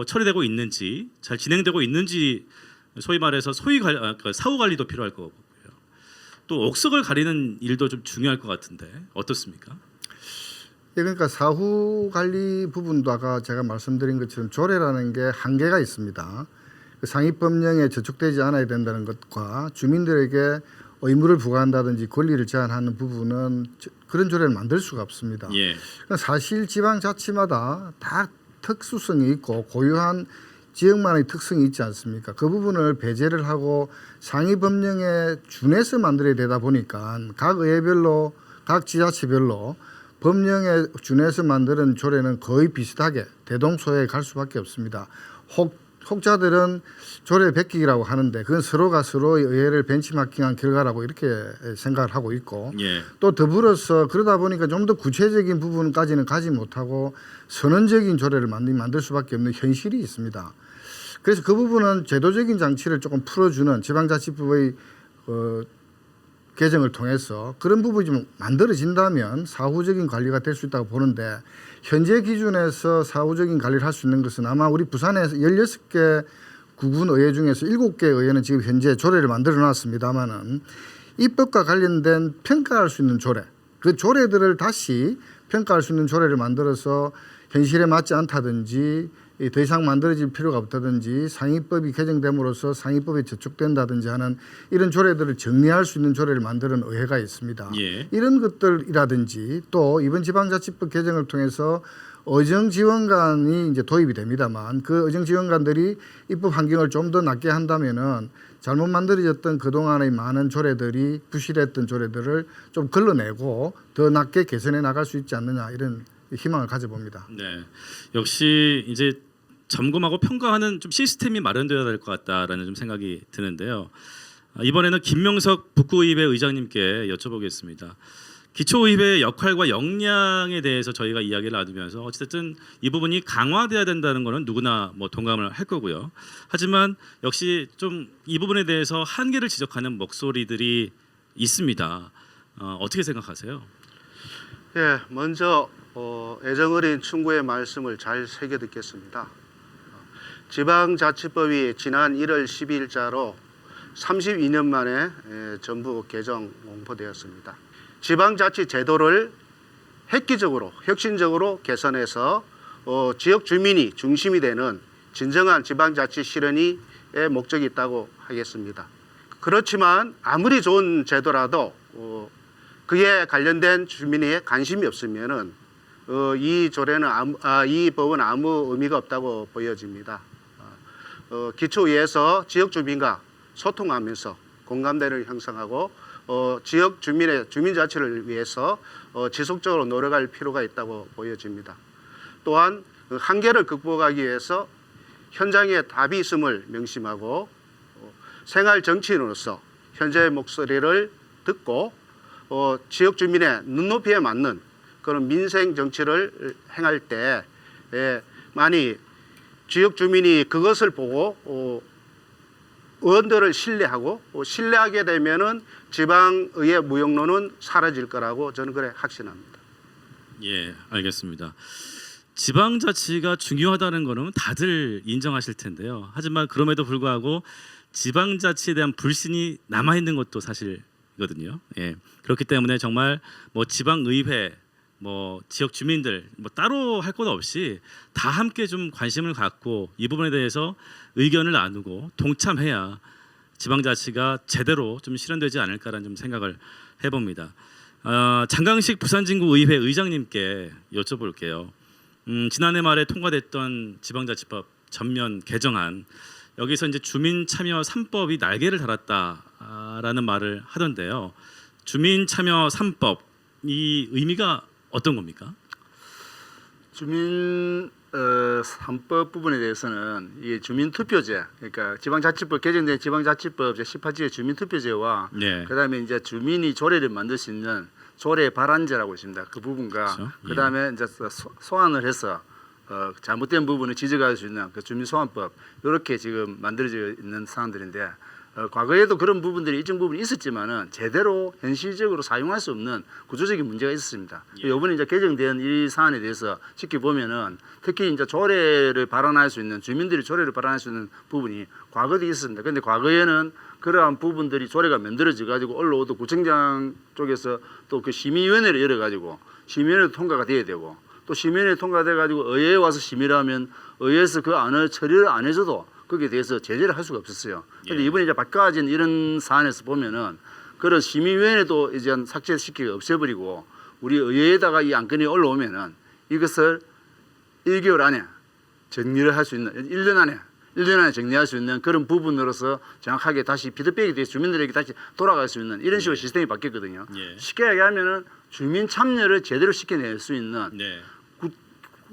처리되고 있는지, 잘 진행되고 있는지 소위 말해서 사후 관리도 필요할 거고요. 또 옥석을 가리는 일도 좀 중요할 것 같은데 어떻습니까? 예, 그러니까 사후 관리 부분도 아까 제가 말씀드린 것처럼 조례라는 게 한계가 있습니다. 그 상위 법령에 저촉되지 않아야 된다는 것과 주민들에게 의무를 부과한다든지 권리를 제한하는 부분은 그런 조례를 만들 수가 없습니다. 예. 그러니까 사실 지방자치마다 다 특수성이 있고 고유한 지역만의 특성이 있지 않습니까? 그 부분을 배제를 하고 상위 법령에 준해서 만들어야 되다 보니까 각 의회별로 각 지자체별로 법령에 준해서 만드는 조례는 거의 비슷하게 대동소이에 갈 수밖에 없습니다. 혹자들은 조례 베끼기라고 하는데 그건 서로가 서로의 의회를 벤치마킹한 결과라고 이렇게 생각을 하고 있고 예. 또 더불어서 그러다 보니까 좀 더 구체적인 부분까지는 가지 못하고 선언적인 조례를 만들 수밖에 없는 현실이 있습니다. 그래서 그 부분은 제도적인 장치를 조금 풀어주는 지방자치법의 개정을 통해서 그런 부분이 좀 만들어진다면 사후적인 관리가 될 수 있다고 보는데 현재 기준에서 사후적인 관리를 할 수 있는 것은 아마 우리 부산에서 16개 구군 의회 중에서 7개 의회는 지금 현재 조례를 만들어 놨습니다마는 입법과 관련된 평가할 수 있는 조례, 그 조례들을 다시 평가할 수 있는 조례를 만들어서 현실에 맞지 않다든지 더 이상 만들어질 필요가 없다든지 상위법이 개정됨으로써 상위법에 저촉된다든지 하는 이런 조례들을 정리할 수 있는 조례를 만드는 의회가 있습니다. 예. 이런 것들이라든지 또 이번 지방자치법 개정을 통해서 의정지원관이 이제 도입이 됩니다만 그 의정지원관들이 입법 환경을 좀 더 낫게 한다면은 잘못 만들어졌던 그동안의 많은 조례들이 부실했던 조례들을 좀 걸러내고 더 낫게 개선해 나갈 수 있지 않느냐 이런 희망을 가져봅니다. 네. 역시 이제 점검하고 평가하는 좀 시스템이 마련되어야 될 것 같다라는 좀 생각이 드는데요. 이번에는 김명석 북구의회 의장님께 여쭤보겠습니다. 기초의회의 역할과 역량에 대해서 저희가 이야기를 나누면서 어쨌든 이 부분이 강화돼야 된다는 것은 누구나 뭐 동감을 할 거고요. 하지만 역시 좀 이 부분에 대해서 한계를 지적하는 목소리들이 있습니다. 어떻게 생각하세요? 예, 먼저 애정어린 충고의 말씀을 잘 새겨 듣겠습니다. 지방자치법이 지난 1월 12일자로 32년 만에 전부 개정 공포되었습니다. 지방자치 제도를 획기적으로 혁신적으로 개선해서 지역 주민이 중심이 되는 진정한 지방자치 실현이 목적이 있다고 하겠습니다. 그렇지만 아무리 좋은 제도라도 그에 관련된 주민의 관심이 없으면은 이 조례는 이 법은 아무 의미가 없다고 보여집니다. 기초의회에서 지역 주민과 소통하면서 공감대를 형성하고 지역 주민의 주민자치를 위해서 지속적으로 노력할 필요가 있다고 보여집니다. 또한 한계를 극복하기 위해서 현장에 답이 있음을 명심하고 생활 정치인으로서 현재의 목소리를 듣고 지역 주민의 눈높이에 맞는 그런 민생 정치를 행할 때 많이 지역 주민이 그것을 보고 의원들을 신뢰하고 신뢰하게 되면은 지방의회 무용론은 사라질 거라고 저는 그래 확신합니다. 예, 알겠습니다. 지방자치가 중요하다는 거는 다들 인정하실 텐데요. 하지만 그럼에도 불구하고 지방자치에 대한 불신이 남아 있는 것도 사실이거든요. 예, 그렇기 때문에 정말 뭐 지방의회, 뭐 지역 주민들 뭐 따로 할 것 없이 다 함께 좀 관심을 갖고 이 부분에 대해서 의견을 나누고 동참해야 지방자치가 제대로 좀 실현되지 않을까라는 좀 생각을 해봅니다. 장강식 부산진구의회 의장님께 여쭤볼게요. 지난해 말에 통과됐던 지방자치법 전면 개정안, 여기서 이제 주민 참여 3법이 날개를 달았다라는 말을 하던데요. 주민 참여 3법 이 의미가 어떤 겁니까? 주민 3법 부분에 대해서는 이 주민투표제, 그러니까 지방자치법 개정된 지방자치법 제18조의 주민투표제와 네. 그다음에 이제 주민이 조례를 만들 수 있는 조례 발안제라고 있습니다. 그 부분과 그렇죠. 그다음에 이제 소환을 해서 잘못된 부분을 지적할 수 있는 그 주민소환법, 이렇게 지금 만들어져 있는 사안들인데 과거에도 그런 부분들이 일정 부분 있었지만은 제대로 현실적으로 사용할 수 없는 구조적인 문제가 있었습니다. 이번에 이제 개정된 이 사안에 대해서 지켜보면은 특히 이제 조례를 발안할 수 있는, 주민들이 조례를 발안할 수 있는 부분이 과거도 있었습니다. 그런데 과거에는 그러한 부분들이 조례가 만들어져 가지고 올라오도 구청장 쪽에서 또 그 심의위원회를 열어 가지고 심의위원회도 통과가 돼야 되고, 또 심의위원회 통과돼 가지고 의회에 와서 심의를 하면 의회에서 그 안을 처리를 안 해줘도 거기에 대해서 제재를 할 수가 없었어요. 그런데 이번에 이제 바꿔진 이런 사안에서 보면은 그런 심의위원회도 이제 삭제시키고 없애버리고 우리 의회에다가 이 안건이 올라오면은 이것을 1개월 안에 정리를 할 수 있는, 1년 안에 정리할 수 있는 그런 부분으로서 정확하게 다시 피드백이 돼서 주민들에게 다시 돌아갈 수 있는 이런 식으로 시스템이 바뀌었거든요. 예. 쉽게 얘기하면은 주민 참여를 제대로 시켜낼 수 있는 네.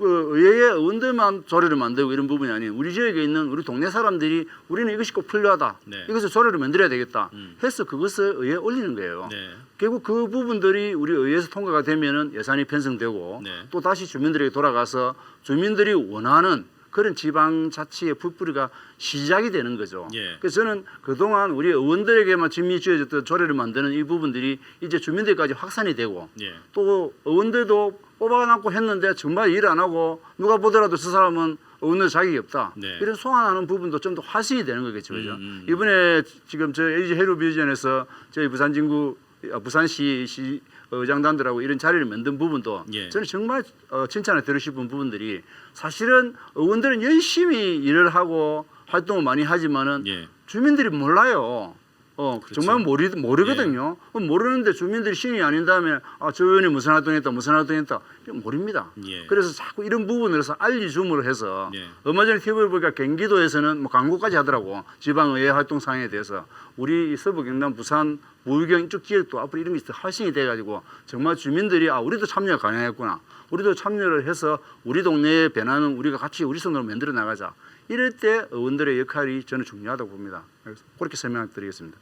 의회의 의원들만 조례를 만들고 이런 부분이 아닌 우리 지역에 있는 우리 동네 사람들이 우리는 이것이 꼭 필요하다. 네. 이것을 조례를 만들어야 되겠다. 해서 그것을 의회에 올리는 거예요. 네. 결국 그 부분들이 우리 의회에서 통과가 되면은 예산이 편성되고 네. 또 다시 주민들에게 돌아가서 주민들이 원하는 그런 지방자치의 풀뿌리가 시작이 되는 거죠. 예. 그래서 저는 그동안 우리 의원들에게만 짐이 쥐어졌던 조례를 만드는 이 부분들이 이제 주민들까지 확산이 되고 예. 또 의원들도 뽑아놨고 했는데 정말 일 안 하고 누가 보더라도 저 사람은 의원들 자격이 없다. 네. 이런 소환하는 부분도 좀 더 활성이 되는 거겠죠. 그죠? 이번에 지금 저 LG 해로비전에서 저희 부산시 의장단들하고 이런 자리를 만든 부분도 예. 저는 정말 칭찬을 드리고 싶은 부분들이, 사실은 의원들은 열심히 일을 하고 활동을 많이 하지만은 예. 주민들이 몰라요. 그렇죠. 정말 모르거든요. 모르는데 주민들이 신이 아닌 다음에 저 의원이 무슨 활동했다, 무슨 활동했다, 이건 모릅니다. 예. 그래서 자꾸 이런 부분에서 알리줌으로 해서 예. 얼마 전에 TV를 보니까 경기도에서는 뭐 광고까지 하더라고. 지방의회 활동 사항에 대해서 우리 서부 경남 부산 무의경 이쪽 지역도 앞으로 이런 게 활성이 돼가지고 정말 주민들이 우리도 참여가 가능했구나. 우리도 참여를 해서 우리 동네의 변화는 우리가 같이 우리 손으로 만들어 나가자. 이럴 때 의원들의 역할이 저는 중요하다고 봅니다. 그래서 그렇게 설명드리겠습니다.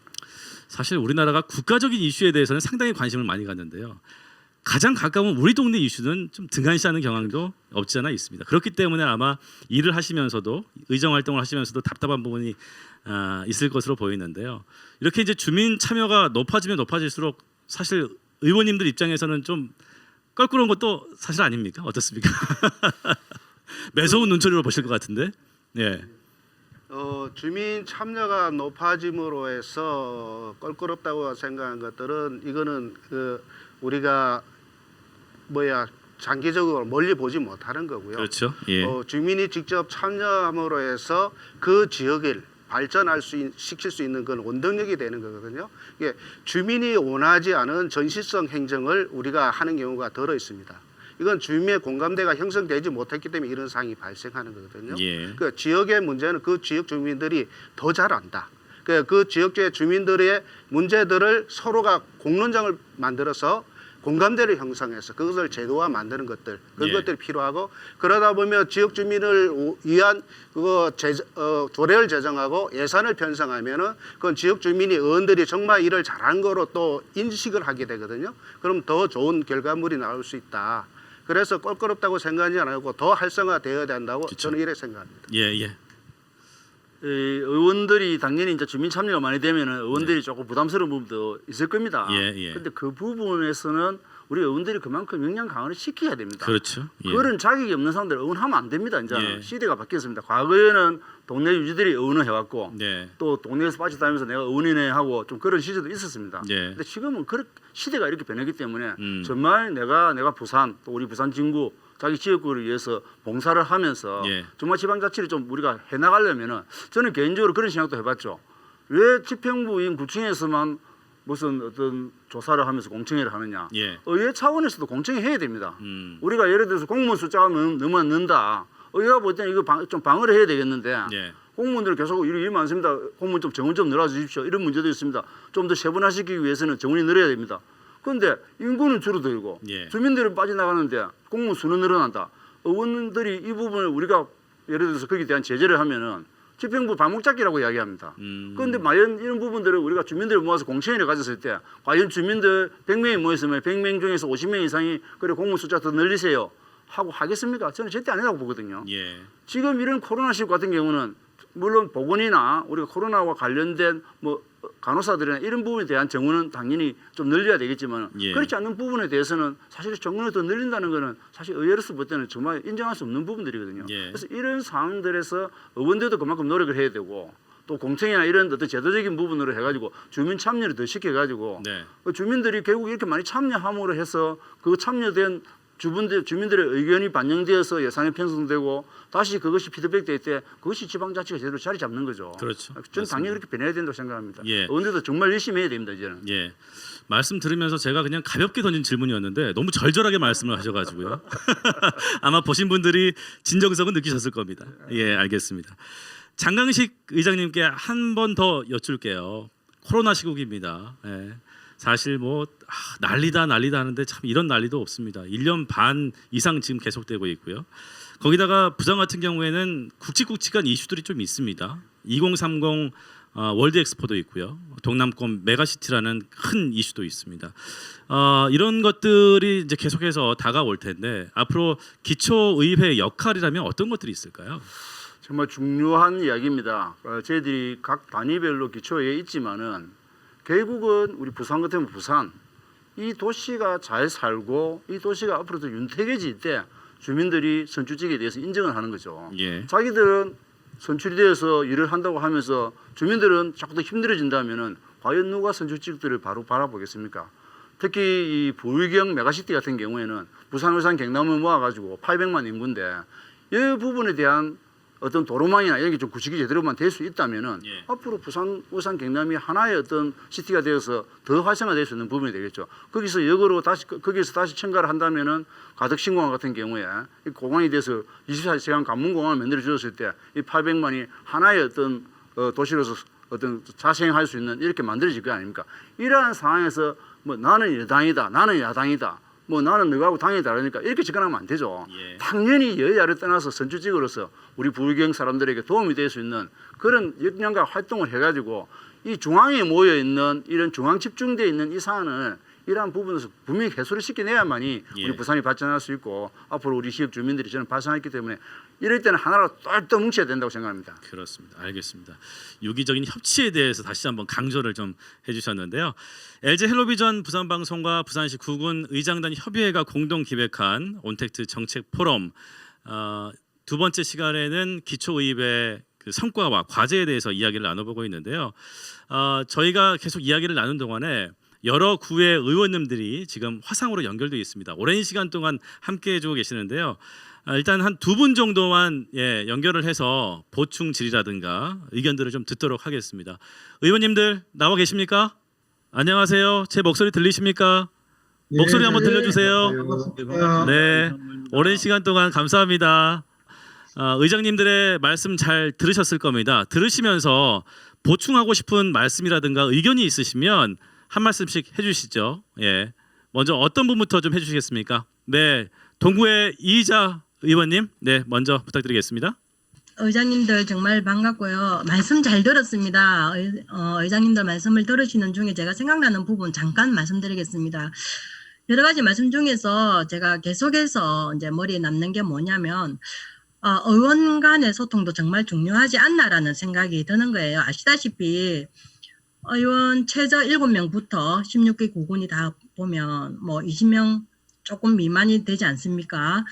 사실 우리나라가 국가적인 이슈에 대해서는 상당히 관심을 많이 갖는데요. 가장 가까운 우리 동네 이슈는 좀 등한시하는 경향도 없지 않아 있습니다. 그렇기 때문에 아마 일을 하시면서도 의정 활동을 하시면서도 답답한 부분이 있을 것으로 보이는데요. 이렇게 이제 주민 참여가 높아지면 높아질수록 사실 의원님들 입장에서는 좀 껄끄러운 것도 사실 아닙니까? 어떻습니까? 매서운 눈초리로 보실 것 같은데. 예. 주민 참여가 높아짐으로 해서 껄끄럽다고 생각한 것들은 이거는 우리가 장기적으로 멀리 보지 못하는 거고요. 그렇죠. 예. 주민이 직접 참여함으로 해서 그 지역을 시킬 수 있는 건 원동력이 되는 거거든요. 이게 주민이 원하지 않은 전시성 행정을 우리가 하는 경우가 덜어 있습니다. 이건 주민의 공감대가 형성되지 못했기 때문에 이런 상황이 발생하는 거거든요. 예. 그 지역의 문제는 그 지역 주민들이 더 잘 안다. 그 지역의 주민들의 문제들을 서로가 공론장을 만들어서 공감대를 형성해서 그것을 제도화 만드는 것들 그런 예. 것들이 필요하고 그러다 보면 지역 주민을 위한 조례를 제정하고 예산을 편성하면은 그건 지역 주민이 의원들이 정말 일을 잘한 거로 또 인식을 하게 되거든요. 그럼 더 좋은 결과물이 나올 수 있다. 그래서 껄끄럽다고 생각하지 않고 더 활성화되어야 된다고 그쵸. 저는 이렇게 생각합니다. 예. 의원들이 당연히 이제 주민 참여가 많이 되면은 의원들이 조금 부담스러운 부분도 있을 겁니다. 예. 근데 그 부분에서는 우리 의원들이 그만큼 역량 강화를 시켜야 됩니다. 그렇죠. 예. 그런 자격이 없는 사람들 의원하면 안 됩니다. 이제 예. 시대가 바뀌었습니다. 과거에는 동네 유지들이 의원을 해왔고 네. 또 동네에서 빠져다니면서 내가 의원이네 하고 좀 그런 시절도 있었습니다. 예. 근데 지금은 시대가 이렇게 변했기 때문에 음. 정말 내가 부산 또 우리 부산 진구 자기 지역구를 위해서 봉사를 하면서 예. 정말 지방자치를 좀 우리가 해나가려면은 저는 개인적으로 그런 생각도 해봤죠. 왜 집행부인 구청에서만 무슨 어떤 조사를 하면서 공청회를 하느냐. 예. 의회 차원에서도 공청회 해야 됩니다. 음. 우리가 예를 들어서 공무원 숫자가 너무 안 는다. 의회가 볼 때는 이거 좀 방어를 해야 되겠는데 예. 공무원들 계속 일 많습니다. 공무원 좀 정원 좀 늘어주십시오. 이런 문제도 있습니다. 좀 더 세분화시키기 위해서는 정원이 늘어야 됩니다. 그런데 인구는 줄어들고 예. 주민들은 빠져나가는데 공무원 수는 늘어난다. 의원들이 이 부분을 우리가 예를 들어서 거기에 대한 제재를 하면은 집행부 발목 잡기라고 이야기합니다. 그런데 과연 이런 부분들을 우리가 주민들을 모아서 공청회를 가졌을 때 과연 주민들 100명이 모였으면 100명 중에서 50명 이상이 그래 공무원 숫자 더 늘리세요 하고 하겠습니까? 저는 절대 아니라고 보거든요. 예. 지금 이런 코로나19 같은 경우는 물론 보건이나 우리가 코로나와 관련된 뭐 간호사들이나 이런 부분에 대한 정원은 당연히 좀 늘려야 되겠지만 예. 그렇지 않는 부분에 대해서는 사실 정원을 더 늘린다는 것은 사실 의회로서 볼 때는 정말 인정할 수 없는 부분들이거든요. 예. 그래서 이런 상황들에서 의원들도 그만큼 노력을 해야 되고 또 공청이나 이런 어떤 제도적인 부분으로 해가지고 주민 참여를 더 시켜가지고 네. 주민들이 결국 이렇게 많이 참여함으로 해서 그 참여된 주민들의 의견이 반영되어서 예산이 편성되고 다시 그것이 피드백될 때 그것이 지방자치가 제대로 자리 잡는 거죠. 그렇죠. 저는 당연히 그렇게 변해야 된다고 생각합니다. 예. 의원들도 정말 열심히 해야 됩니다. 이제는. 예. 말씀 들으면서 제가 그냥 가볍게 던진 질문이었는데 너무 절절하게 말씀을 하셔가지고요. 아마 보신 분들이 진정성은 느끼셨을 겁니다. 예, 알겠습니다. 장강식 의장님께 한 번 더 여쭐게요. 코로나 시국입니다. 예. 사실 뭐 난리다 하는데 참 이런 난리도 없습니다. 1년 반 이상 지금 계속되고 있고요. 거기다가 부산 같은 경우에는 굵직굵직한 이슈들이 좀 있습니다. 2030 월드 엑스포도 있고요. 동남권 메가시티라는 큰 이슈도 있습니다. 이런 것들이 이제 계속해서 다가올 텐데 앞으로 기초의회 역할이라면 어떤 것들이 있을까요? 정말 중요한 이야기입니다. 저희들이 각 단위별로 기초회에 있지만은 결국은 우리 부산 같으면 부산 이 도시가 잘 살고 이 도시가 앞으로도 윤택해질 때 주민들이 선출직에 대해서 인정을 하는 거죠. 예. 자기들은 선출이 되어서 일을 한다고 하면서 주민들은 자꾸 더 힘들어진다면은 과연 누가 선출직들을 바로 바라보겠습니까? 특히 이 부의경 메가시티 같은 경우에는 부산, 울산, 경남을 모아가지고 800만 인구인데 이 부분에 대한 어떤 도로망이나 이런 게 좀 구축이 제대로만 될 수 있다면은 예. 앞으로 부산, 울산, 경남이 하나의 어떤 시티가 되어서 더 활성화될 수 있는 부분이 되겠죠. 거기서 역으로 거기서 다시 첨가를 한다면은 가덕신공항 같은 경우에 이 공항이 돼서 24시간 관문공항을 만들어 주었을 때 이 800만이 하나의 어떤 도시로서 어떤 자생할 수 있는 이렇게 만들어질 거 아닙니까? 이러한 상황에서 뭐 나는 여당이다, 나는 야당이다. 뭐 나는 너하고 당이 다르니까 이렇게 접근하면 안 되죠. 예. 당연히 여야를 떠나서 선출직으로서 우리 부의경 사람들에게 도움이 될 수 있는 그런 역량과 활동을 해가지고 이 중앙에 모여 있는 이런 중앙 집중되어 있는 이 사안을 이러한 부분에서 분명히 해소를 시켜내야만이 예. 우리 부산이 발전할 수 있고 앞으로 우리 지역 주민들이 저는 발전했기 때문에 이럴 때는 하나로 똘똘 뭉쳐야 된다고 생각합니다. 그렇습니다. 알겠습니다. 유기적인 협치에 대해서 다시 한번 강조를 좀 해주셨는데요. LG 헬로비전 부산방송과 부산시 구군 의장단 협의회가 공동 기획한 온택트 정책 포럼 두 번째 시간에는 기초의회 그 성과와 과제에 대해서 이야기를 나눠보고 있는데요. 저희가 계속 이야기를 나눈 동안에 여러 구의 의원님들이 지금 화상으로 연결되어 있습니다. 오랜 시간 동안 함께해주고 계시는데요. 일단 한 2분 정도만 연결을 해서 보충 질의라든가 의견들을 좀 듣도록 하겠습니다. 의원님들 나와 계십니까? 안녕하세요. 제 목소리 들리십니까? 목소리 한번 들려주세요. 네, 오랜 시간 동안 감사합니다. 의장님들의 말씀 잘 들으셨을 겁니다. 들으시면서 보충하고 싶은 말씀이라든가 의견이 있으시면 한 말씀씩 해주시죠. 예, 먼저 어떤 분부터 좀 해주시겠습니까? 네, 동구의 이희자 의원님, 네, 먼저 부탁드리겠습니다. 의장님들 정말 반갑고요. 말씀 잘 들었습니다. 의장님들 말씀을 들으시는 중에 제가 생각나는 부분 잠깐 말씀드리겠습니다. 여러 가지 말씀 중에서 제가 계속해서 이제 머리에 남는 게 뭐냐면 의원 간의 소통도 정말 중요하지 않나라는 생각이 드는 거예요. 아시다시피 의원 최저 7명부터 16개 구군이 다 보면 뭐 20명 조금 미만이 되지 않습니까?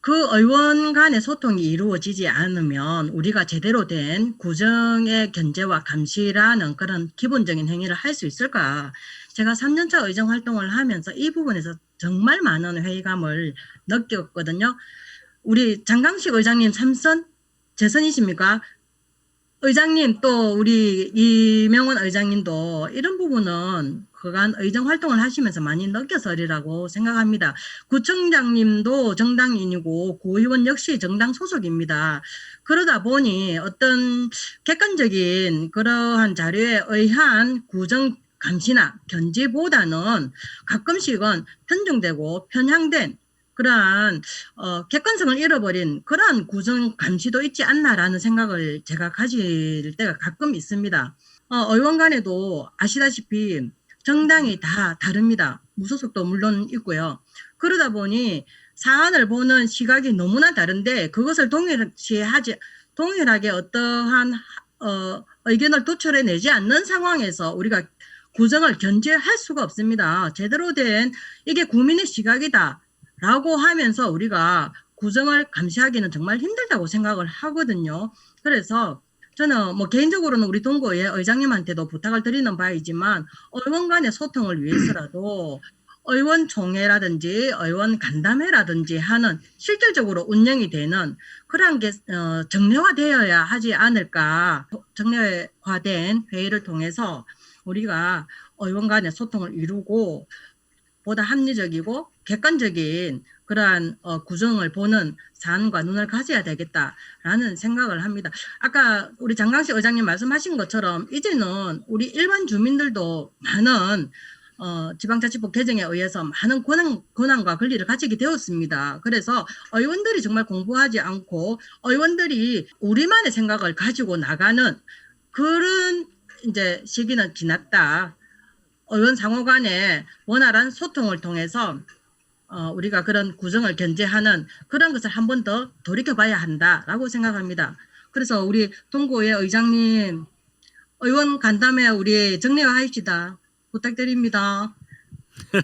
그 의원 간의 소통이 이루어지지 않으면 우리가 제대로 된 구정의 견제와 감시라는 그런 기본적인 행위를 할 수 있을까? 제가 3년차 의정 활동을 하면서 이 부분에서 정말 많은 회의감을 느꼈거든요. 우리 장강식 의장님 3선 재선이십니까? 의장님 또 우리 이명원 의장님도 이런 부분은 그간 의정 활동을 하시면서 많이 느껴서리라고 생각합니다. 구청장님도 정당인이고 구의원 역시 정당 소속입니다. 그러다 보니 어떤 객관적인 그러한 자료에 의한 구정 감시나 견제보다는 가끔씩은 편중되고 편향된 그러한 객관성을 잃어버린 그러한 구정 감시도 있지 않나라는 생각을 제가 가질 때가 가끔 있습니다. 의원 간에도 아시다시피 정당이 다 다릅니다. 무소속도 물론 있고요. 그러다 보니 사안을 보는 시각이 너무나 다른데 그것을 동일하게 어떠한 의견을 도출해내지 않는 상황에서 우리가 구정을 견제할 수가 없습니다. 제대로 된 이게 국민의 시각이다 라고 하면서 우리가 구정을 감시하기는 정말 힘들다고 생각을 하거든요. 그래서 저는 뭐 개인적으로는 우리 동구의 의장님한테도 부탁을 드리는 바이지만 의원 간의 소통을 위해서라도 의원총회라든지 의원 간담회라든지 하는 실질적으로 운영이 되는 그러한 게 정례화되어야 하지 않을까. 정례화된 회의를 통해서 우리가 의원 간의 소통을 이루고 보다 합리적이고 객관적인 그러한 구정을 보는 사안과 눈을 가져야 되겠다라는 생각을 합니다. 아까 우리 장강식 의장님 말씀하신 것처럼 이제는 우리 일반 주민들도 많은 지방자치법 개정에 의해서 많은 권한과 권리를 가지게 되었습니다. 그래서 의원들이 정말 공부하지 않고 의원들이 우리만의 생각을 가지고 나가는 그런 이제 시기는 지났다. 의원 상호 간의 원활한 소통을 통해서 우리가 그런 구정을 견제하는 그런 것을 한 번 더 돌이켜봐야 한다라고 생각합니다. 그래서 우리 동구의 의장님 의원 간담회 우리 정례화합시다. 부탁드립니다.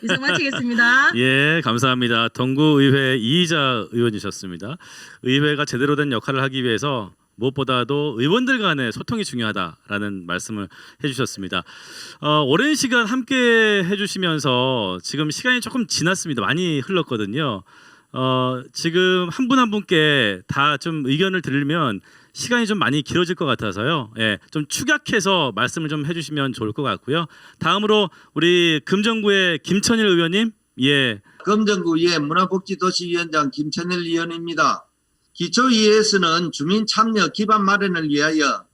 이상 마치겠습니다. 예, 감사합니다. 동구의회 이희자 의원이셨습니다. 의회가 제대로 된 역할을 하기 위해서 무엇보다도 의원들 간의 소통이 중요하다라는 말씀을 해주셨습니다. 오랜 시간 함께 해주시면서 지금 시간이 조금 지났습니다. 많이 흘렀거든요. 지금 한 분 한 분께 다 좀 의견을 들으면 시간이 좀 많이 길어질 것 같아서요. 예, 좀 축약해서 말씀을 좀 해주시면 좋을 것 같고요. 다음으로 우리 금정구의 김천일 의원님, 예. 금정구의 문화복지도시위원장 김천일 의원입니다. 기초의회에서는 주민 참여 기반 마련을 위하여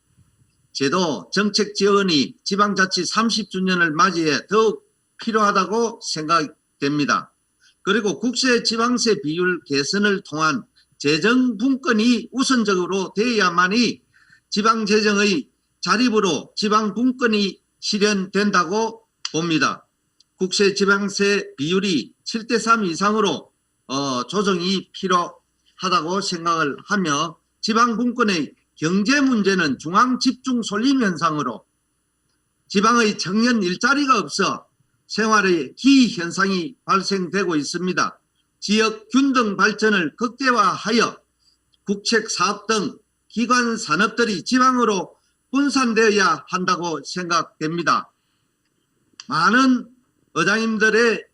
제도 정책 지원이 지방자치 30주년을 맞이해 더욱 필요하다고 생각됩니다. 그리고 국세 지방세 비율 개선을 통한 재정 분권이 우선적으로 되어야만이 지방재정의 자립으로 지방 분권이 실현된다고 봅니다. 국세 지방세 비율이 7:3 이상으로 조정이 필요하다고 생각을 하며 지방 분권의 경제 문제는 중앙 집중 쏠림 현상으로 지방의 청년 일자리가 없어 생활의 기희 현상이 발생되고 있습니다. 지역 균등 발전을 극대화하여 국책 사업 등 기관 산업들이 지방으로 분산되어야 한다고 생각됩니다. 많은 의장님들의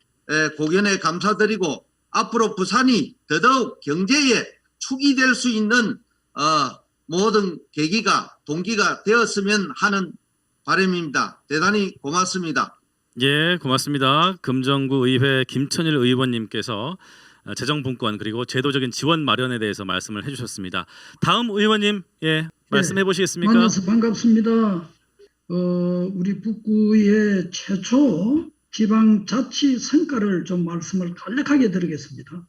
고견에 감사드리고 앞으로 부산이 더더욱 경제의 축이 될 수 있는 모든 계기가 동기가 되었으면 하는 바람입니다. 대단히 고맙습니다. 예, 고맙습니다. 금정구 의회 김천일 의원님께서 재정분권 그리고 제도적인 지원 마련에 대해서 말씀을 해주셨습니다. 다음 의원님, 예, 말씀해 보시겠습니까? 만나서 반갑습니다. 우리 북구의 최초 지방자치 성과를 좀 말씀을 간략하게 드리겠습니다.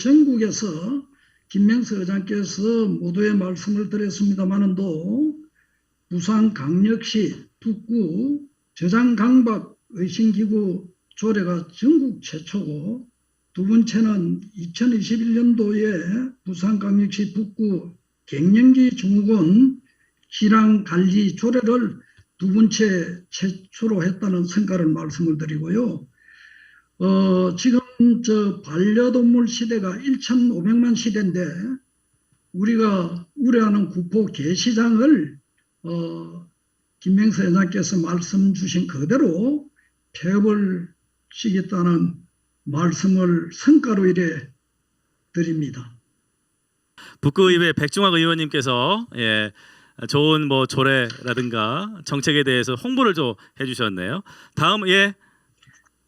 전국에서 김명수 의장께서 모두의 말씀을 드렸습니다만도 부산광역시 북구 저장강박 의심기구 조례가 전국 최초고, 두 번째는 2021년도에 부산광역시 북구 갱년기 증후군 실황관리 조례를 두 번째 최초로 했다는 성과를 말씀을 드리고요. 지금 반려동물 시대가 1,500만 시대인데 우리가 우려하는 구포 개시장을 김명수 회장께서 말씀 주신 그대로 폐업을 시켰다는 말씀을 성과로 이래 드립니다. 북구의회 백중학 의원님께서 좋은 조례라든가 정책에 대해서 홍보를 좀 해주셨네요. 다음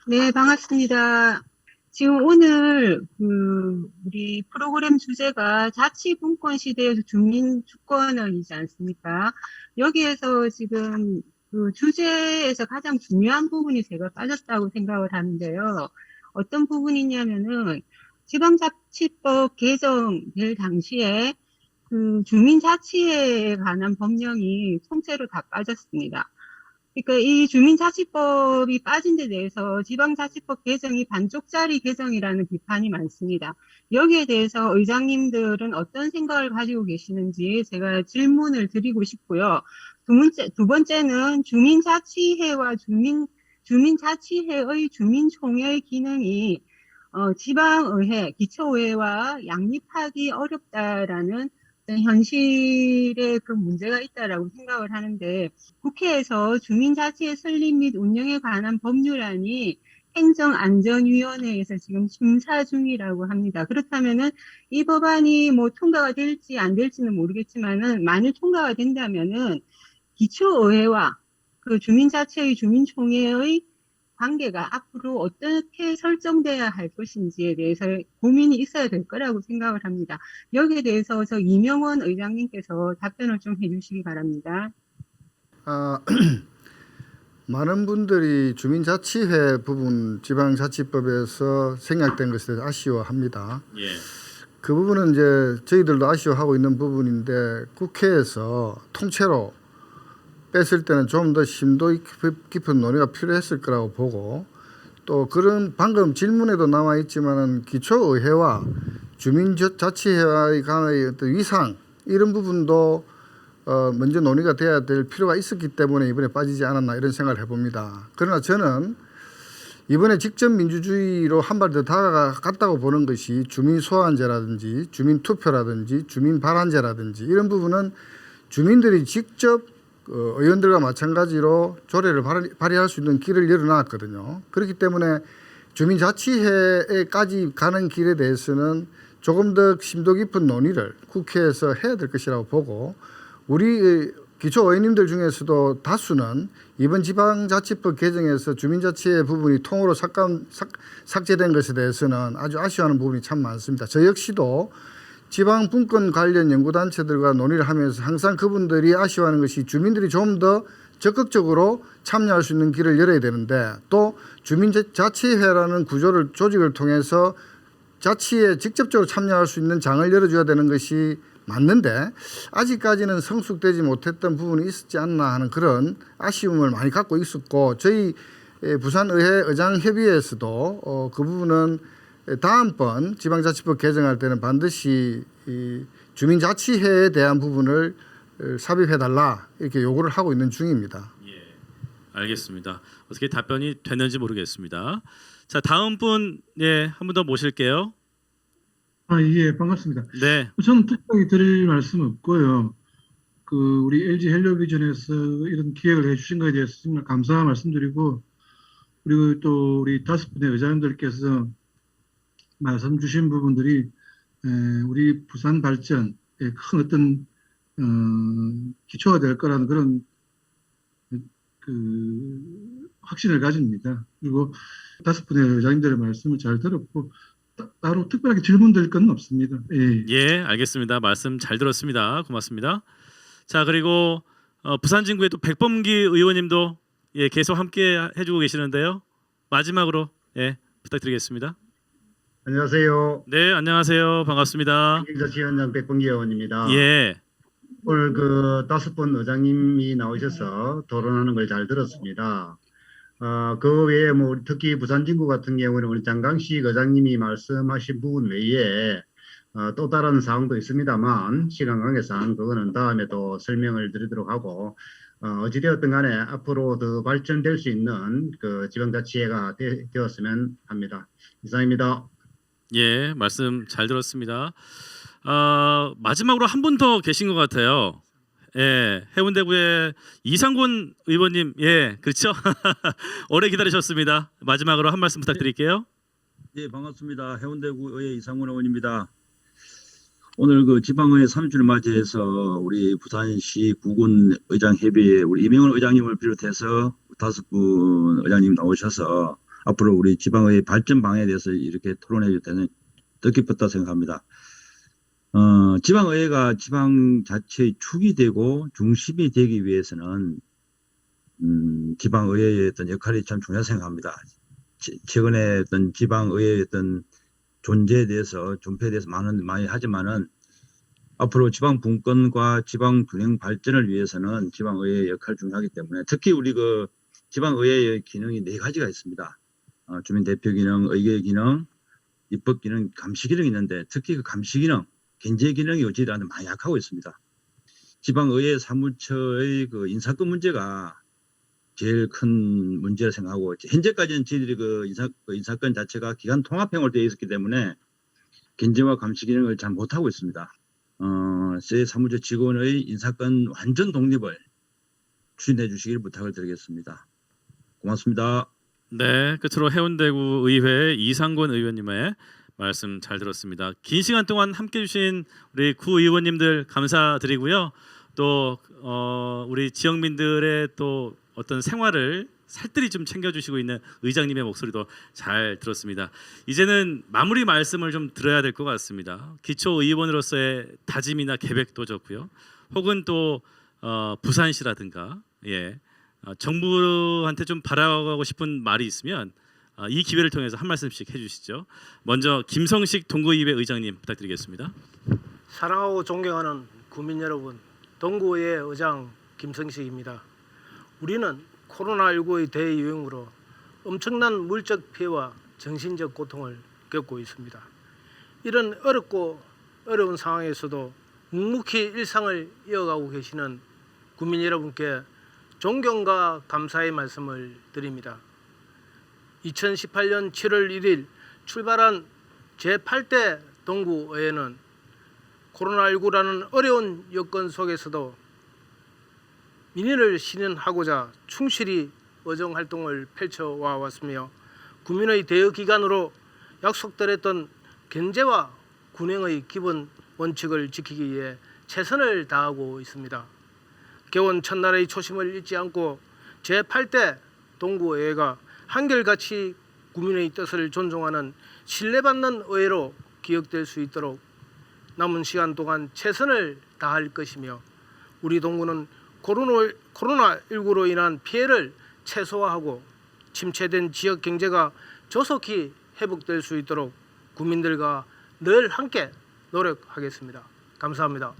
네, 반갑습니다. 지금 오늘 우리 프로그램 주제가 자치분권 시대에서 주민 주권이지 않습니까? 여기에서 지금 그 주제에서 가장 중요한 부분이 제가 빠졌다고 생각을 하는데요. 어떤 부분이냐면은 지방자치법 개정될 당시에 그 주민자치에 관한 법령이 통째로 다 빠졌습니다. 그러니까 이 주민자치법이 빠진 데 대해서 지방자치법 개정이 반쪽짜리 개정이라는 비판이 많습니다. 여기에 대해서 의장님들은 어떤 생각을 가지고 계시는지 제가 질문을 드리고 싶고요. 두 번째는 주민자치회와 주민자치회의 주민총회의 기능이 지방의회, 기초의회와 양립하기 어렵다라는 현실에 그 문제가 있다라고 생각을 하는데, 국회에서 주민자치의 설립 및 운영에 관한 법률안이 행정안전위원회에서 지금 심사 중이라고 합니다. 그렇다면은 이 법안이 통과가 될지 안 될지는 모르겠지만은 만일 통과가 된다면은 기초의회와 그 주민자치의 주민총회의 관계가 앞으로 어떻게 설정돼야 할 것인지에 대해서 고민이 있어야 될 거라고 생각을 합니다. 여기에 대해서 이명원 의장님께서 답변을 좀 해주시기 바랍니다. 많은 분들이 주민자치회 부분 지방자치법에서 생략된 것에 대해서 아쉬워합니다. 예. 그 부분은 이제 저희들도 아쉬워하고 있는 부분인데 국회에서 통째로 뺐을 때는 좀 더 심도 깊은 논의가 필요했을 거라고 보고, 또 그런 방금 질문에도 나와 있지만은 기초의회와 주민자치회와의 간의 어떤 위상 이런 부분도 먼저 논의가 돼야 될 필요가 있었기 때문에 이번에 빠지지 않았나 이런 생각을 해봅니다. 그러나 저는 이번에 직접 민주주의로 한 발 더 다가갔다고 보는 것이 주민소환제라든지 주민투표라든지 주민발안제라든지 이런 부분은 주민들이 직접 의원들과 마찬가지로 조례를 발의할 수 있는 길을 열어놨거든요. 그렇기 때문에 주민자치회까지 가는 길에 대해서는 조금 더 심도 깊은 논의를 국회에서 해야 될 것이라고 보고, 우리 기초 의원님들 중에서도 다수는 이번 지방자치법 개정에서 주민자치회 부분이 통으로 삭제된 것에 대해서는 아주 아쉬워하는 부분이 참 많습니다. 저 역시도 지방분권 관련 연구단체들과 논의를 하면서 항상 그분들이 아쉬워하는 것이 주민들이 좀 더 적극적으로 참여할 수 있는 길을 열어야 되는데, 또 주민자치회라는 조직을 통해서 자치에 직접적으로 참여할 수 있는 장을 열어줘야 되는 것이 맞는데 아직까지는 성숙되지 못했던 부분이 있었지 않나 하는 그런 아쉬움을 많이 갖고 있었고, 저희 부산의회 의장협의회에서도 그 부분은 다음번 지방자치법 개정할 때는 반드시 이 주민자치회에 대한 부분을 삽입해달라 이렇게 요구를 하고 있는 중입니다. 예, 알겠습니다. 어떻게 답변이 됐는지 모르겠습니다. 자, 다음 분, 한 분 더 모실게요. 예, 반갑습니다. 네, 저는 특별히 드릴 말씀 없고요. 우리 LG 헬로비전에서 이런 기획을 해주신 것에 대해서 정말 감사 말씀드리고, 그리고 또 우리 5분의 의장님들께서 말씀 주신 부분들이 우리 부산 발전에 큰 어떤 기초가 될 거라는 그런 확신을 가집니다. 그리고 5분의 의장님들의 말씀을 잘 들었고 따로 특별하게 질문드릴 건 없습니다. 예. 예, 알겠습니다. 말씀 잘 들었습니다. 고맙습니다. 자, 그리고 부산 진구의 또 백범기 의원님도 예, 계속 함께 해주고 계시는데요. 마지막으로 예, 부탁드리겠습니다. 안녕하세요. 네, 안녕하세요. 반갑습니다. 행정자치위원장 백범기 의원입니다. 예, 오늘 5분 의장님이 나오셔서 토론하는 걸 잘 들었습니다. 그 외에 뭐 특히 부산진구 같은 경우는 우리 장강식 의장님이 말씀하신 부분 외에 또 다른 사항도 있습니다만 시간 관계상 그거는 다음에 또 설명을 드리도록 하고 어찌되었든 간에 앞으로 더 발전될 수 있는 지방자치회가 되었으면 합니다. 이상입니다. 예, 말씀 잘 들었습니다. 마지막으로 한 분 더 계신 것 같아요. 예, 해운대구의 이상곤 의원님, 예, 그렇죠? 오래 기다리셨습니다. 마지막으로 한 말씀 부탁드릴게요. 네, 반갑습니다. 해운대구의 이상곤 의원입니다. 오늘 지방의회 3주를 맞이해서 우리 부산시 구군 의장 협의회 우리 이명훈 의장님을 비롯해서 5분 의장님 나오셔서 앞으로 우리 지방의회 발전 방향에 대해서 이렇게 토론해 줄 때는 뜻깊었다 생각합니다. 지방의회가 지방자치의 축이 되고 중심이 되기 위해서는 지방의회의 어떤 역할이 참 중요하다고 생각합니다. 최근에 어떤 지방의회의 어떤 존재에 대해서 존폐에 대해서 많이 하지만은 앞으로 지방 분권과 지방 균형 발전을 위해서는 지방의회의 역할이 중요하기 때문에 특히 우리 지방의회의 기능이 4가지가 있습니다. 주민 대표 기능, 의회 기능, 입법 기능, 감시 기능이 있는데 특히 감시 기능, 견제 기능이 어찌되었든 많이 약하고 있습니다. 지방의회 사무처의 인사권 문제가 제일 큰 문제라 생각하고 현재까지는 저희들이 인사권 자체가 기관 통합형으로 되어 있었기 때문에 견제와 감시 기능을 잘 못하고 있습니다. 새 사무처 직원의 인사권 완전 독립을 추진해 주시길 부탁을 드리겠습니다. 고맙습니다. 네, 끝으로 해운대구 의회 이상곤 의원님의 말씀 잘 들었습니다. 긴 시간 동안 함께해 주신 우리 구 의원님들 감사드리고요. 또 우리 지역민들의 또 어떤 생활을 살뜰히 좀 챙겨주시고 있는 의장님의 목소리도 잘 들었습니다. 이제는 마무리 말씀을 좀 들어야 될 것 같습니다. 기초의원으로서의 다짐이나 계획도 좋고요. 혹은 또 부산시라든가 예, 정부한테 좀 바라고 싶은 말이 있으면 이 기회를 통해서 한 말씀씩 해주시죠. 먼저 김성식 동구의회 의장님 부탁드리겠습니다. 사랑하고 존경하는 국민 여러분, 동구의회 의장 김성식입니다. 우리는 코로나19의 대유행으로 엄청난 물적 피해와 정신적 고통을 겪고 있습니다. 이런 어렵고 어려운 상황에서도 묵묵히 일상을 이어가고 계시는 국민 여러분께 존경과 감사의 말씀을 드립니다. 2018년 7월 1일 출발한 제8대 동구의회는 코로나19라는 어려운 여건 속에서도 민의를 실현하고자 충실히 의정활동을 펼쳐와 왔으며 국민의 대여기관으로 약속드렸던 견제와 균형의 기본 원칙을 지키기 위해 최선을 다하고 있습니다. 개원 첫날의 초심을 잊지 않고 제8대 동구의회가 한결같이 국민의 뜻을 존중하는 신뢰받는 의회로 기억될 수 있도록 남은 시간 동안 최선을 다할 것이며 우리 동구는 코로나19로 인한 피해를 최소화하고 침체된 지역 경제가 조속히 회복될 수 있도록 국민들과 늘 함께 노력하겠습니다. 감사합니다.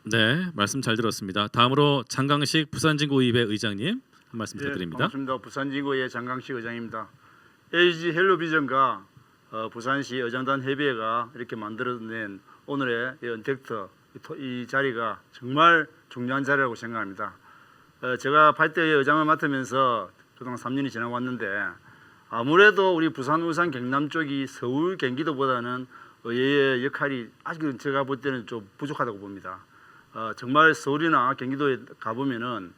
네, 말씀 잘 들었습니다. 다음으로 장강식 부산진구의회 의장님 한 말씀 부탁드립니다. 반갑습니다. 부산진구의 장강식 의장입니다. LG 헬로비전과 부산시 의장단 협의회가 이렇게 만들어낸 오늘의 언택트 이 자리가 정말 중요한 자리라고 생각합니다. 제가 8대 의장을 맡으면서 그동안 3년이 지나왔는데 아무래도 우리 부산, 울산, 경남 쪽이 서울, 경기도보다는 의회의 역할이 아직은 제가 볼 때는 좀 부족하다고 봅니다. 정말 서울이나 경기도에 가보면은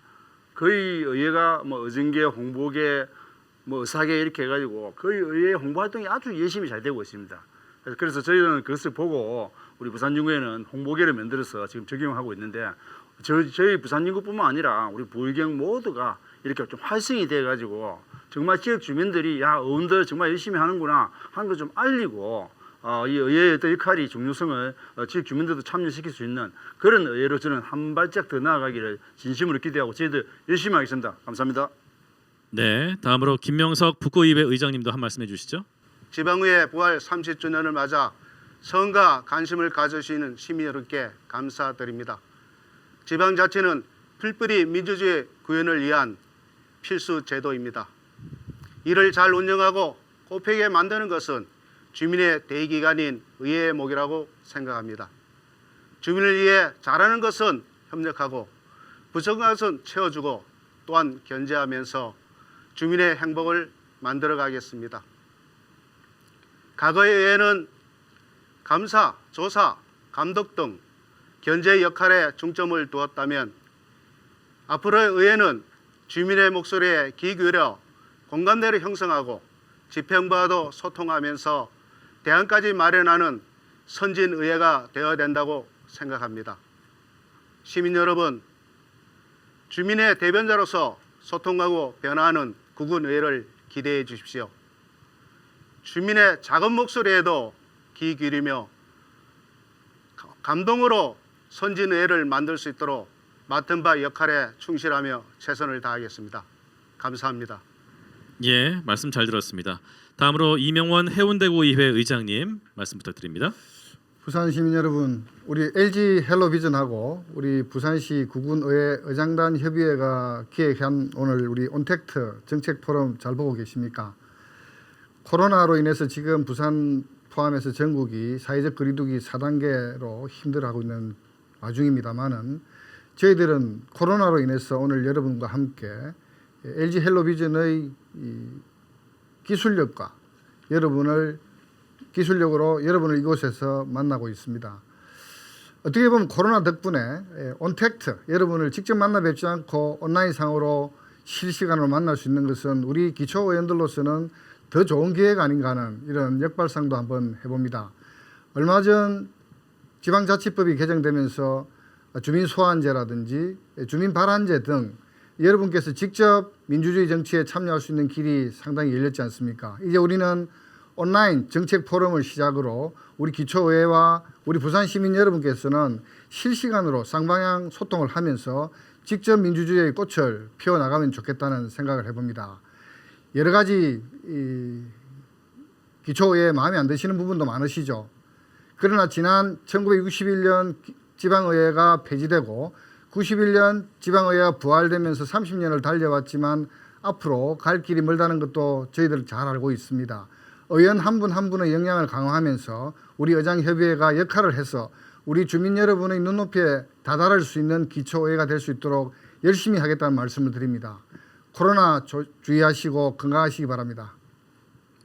거의 의회가 뭐 의정계, 홍보계, 뭐 의사계 이렇게 해가지고 거의 의회 홍보 활동이 아주 열심히 잘 되고 있습니다. 그래서 저희는 그것을 보고 우리 부산진구에는 홍보계를 만들어서 지금 적용하고 있는데 저희 부산진구뿐만 아니라 우리 부의경 모두가 이렇게 좀 활성이 돼가지고 정말 지역 주민들이 야 의원들 정말 열심히 하는구나 하는 걸 좀 알리고 이 의회의 어떤 역할이 중요성을 지역 주민들도 참여시킬 수 있는 그런 의회로 저는 한 발짝 더 나아가기를 진심으로 기대하고 저희들 열심히 하겠습니다. 감사합니다. 네, 다음으로 김명석 북구의회 의장님도 한 말씀 해주시죠. 지방의회 부활 30주년을 맞아 성과 관심을 가져주시는 시민 여러분께 감사드립니다. 지방자치는 필뿌리 민주주의 구현을 위한 필수 제도입니다. 이를 잘 운영하고 곱하게 만드는 것은 주민의 대의기관인 의회의 몫이라고 생각합니다. 주민을 위해 잘하는 것은 협력하고 부족한 것은 채워주고 또한 견제하면서 주민의 행복을 만들어가겠습니다. 과거의 의회는 감사, 조사, 감독 등 견제 역할에 중점을 두었다면 앞으로의 의회는 주민의 목소리에 귀 기울여 공감대를 형성하고 지평과도 소통하면서 대안까지 마련하는 선진의회가 되어야 된다고 생각합니다. 시민 여러분, 주민의 대변자로서 소통하고 변화하는 구군의회를 기대해 주십시오. 주민의 작은 목소리에도 귀 기울이며 감동으로 선진의회를 만들 수 있도록 맡은 바 역할에 충실하며 최선을 다하겠습니다. 감사합니다. 예, 말씀 잘 들었습니다. 다음으로 이명원 해운대구의회 의장님 말씀 부탁드립니다. 부산 시민 여러분, 우리 LG 헬로비전하고 우리 부산시 구군의회 의장단 협의회가 기획한 오늘 우리 온택트 정책 포럼 잘 보고 계십니까? 코로나로 인해서 지금 부산 포함해서 전국이 사회적 거리두기 4단계로 힘들어하고 있는 와중입니다만은 저희들은 코로나로 인해서 오늘 여러분과 함께 LG 헬로비전의 기술력과 기술력으로 여러분을 이곳에서 만나고 있습니다. 어떻게 보면 코로나 덕분에 온택트 여러분을 직접 만나 뵙지 않고 온라인상으로 실시간으로 만날 수 있는 것은 우리 기초의원들로서는 더 좋은 기회가 아닌가 하는 이런 역발상도 한번 해봅니다. 얼마 전 지방자치법이 개정되면서 주민소환제라든지 주민발안제 등 여러분께서 직접 민주주의 정치에 참여할 수 있는 길이 상당히 열렸지 않습니까? 이제 우리는 온라인 정책 포럼을 시작으로 우리 기초의회와 우리 부산 시민 여러분께서는 실시간으로 쌍방향 소통을 하면서 직접 민주주의의 꽃을 피워나가면 좋겠다는 생각을 해봅니다. 여러 가지 기초의회 마음에 안 드시는 부분도 많으시죠. 그러나 지난 1961년 지방의회가 폐지되고 91년 지방의회가 부활되면서 30년을 달려왔지만 앞으로 갈 길이 멀다는 것도 저희들 잘 알고 있습니다. 의원 한 분 한 분의 역량을 강화하면서 우리 의장협의회가 역할을 해서 우리 주민 여러분의 눈높이에 다다를 수 있는 기초의회가 될 수 있도록 열심히 하겠다는 말씀을 드립니다. 코로나 주의하시고 건강하시기 바랍니다.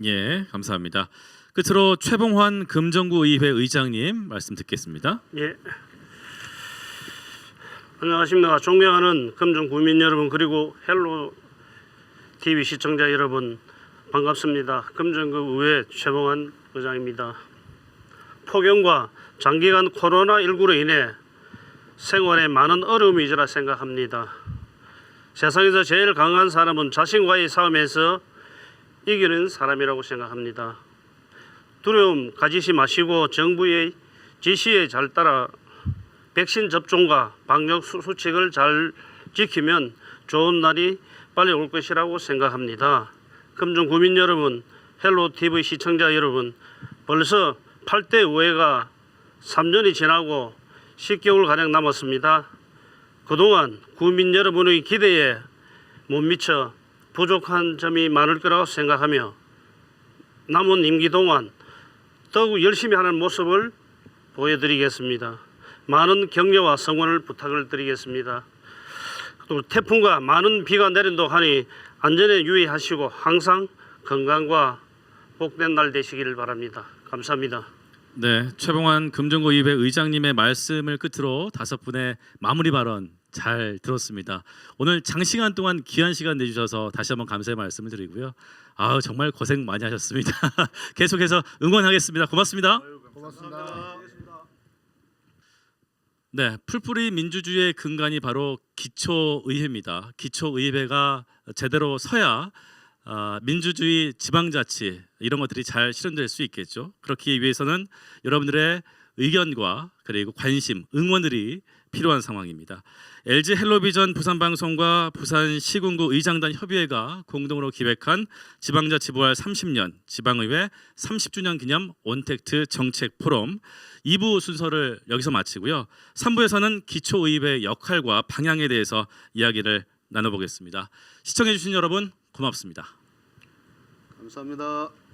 예, 감사합니다. 끝으로 최봉환 금정구의회 의장님 말씀 듣겠습니다. 예. 안녕하십니까. 존경하는 금정 구민 여러분 그리고 헬로 TV 시청자 여러분 반갑습니다. 금정구 의회 최봉환 의장입니다. 폭염과 장기간 코로나19로 인해 생활에 많은 어려움이 있으라 생각합니다. 세상에서 제일 강한 사람은 자신과의 싸움에서 이기는 사람이라고 생각합니다. 두려움 가지시 마시고 정부의 지시에 잘 따라 백신 접종과 방역 수칙을 잘 지키면 좋은 날이 빨리 올 것이라고 생각합니다. 금정 구민 여러분, 헬로 TV 시청자 여러분, 벌써 8대 의회가 3년이 지나고 10개월가량 남았습니다. 그동안 구민 여러분의 기대에 못 미쳐 부족한 점이 많을 거라고 생각하며 남은 임기 동안 더욱 열심히 하는 모습을 보여드리겠습니다. 많은 격려와 성원을 부탁을 드리겠습니다. 또 태풍과 많은 비가 내린다고 하니 안전에 유의하시고 항상 건강과 복된 날 되시기를 바랍니다. 감사합니다. 네, 최봉환 금정고의회 의장님의 말씀을 끝으로 5분의 마무리 발언 잘 들었습니다. 오늘 장시간 동안 귀한 시간 내주셔서 다시 한번 감사의 말씀을 드리고요. 아, 정말 고생 많이 하셨습니다. 계속해서 응원하겠습니다. 고맙습니다. 고맙습니다. 네, 풀뿌리 민주주의의 근간이 바로 기초의회입니다. 기초의회가 제대로 서야 민주주의, 지방자치 이런 것들이 잘 실현될 수 있겠죠. 그렇기 위해서는 여러분들의 의견과 그리고 관심, 응원들이 필요한 상황입니다. LG 헬로비전 부산방송과 부산시군구 의장단 협의회가 공동으로 기획한 지방자치 부활 30년 지방의회 30주년 기념 온택트 정책 포럼 2부 순서를 여기서 마치고요. 3부에서는 기초의회 역할과 방향에 대해서 이야기를 나눠보겠습니다. 시청해 주신 여러분 고맙습니다. 감사합니다.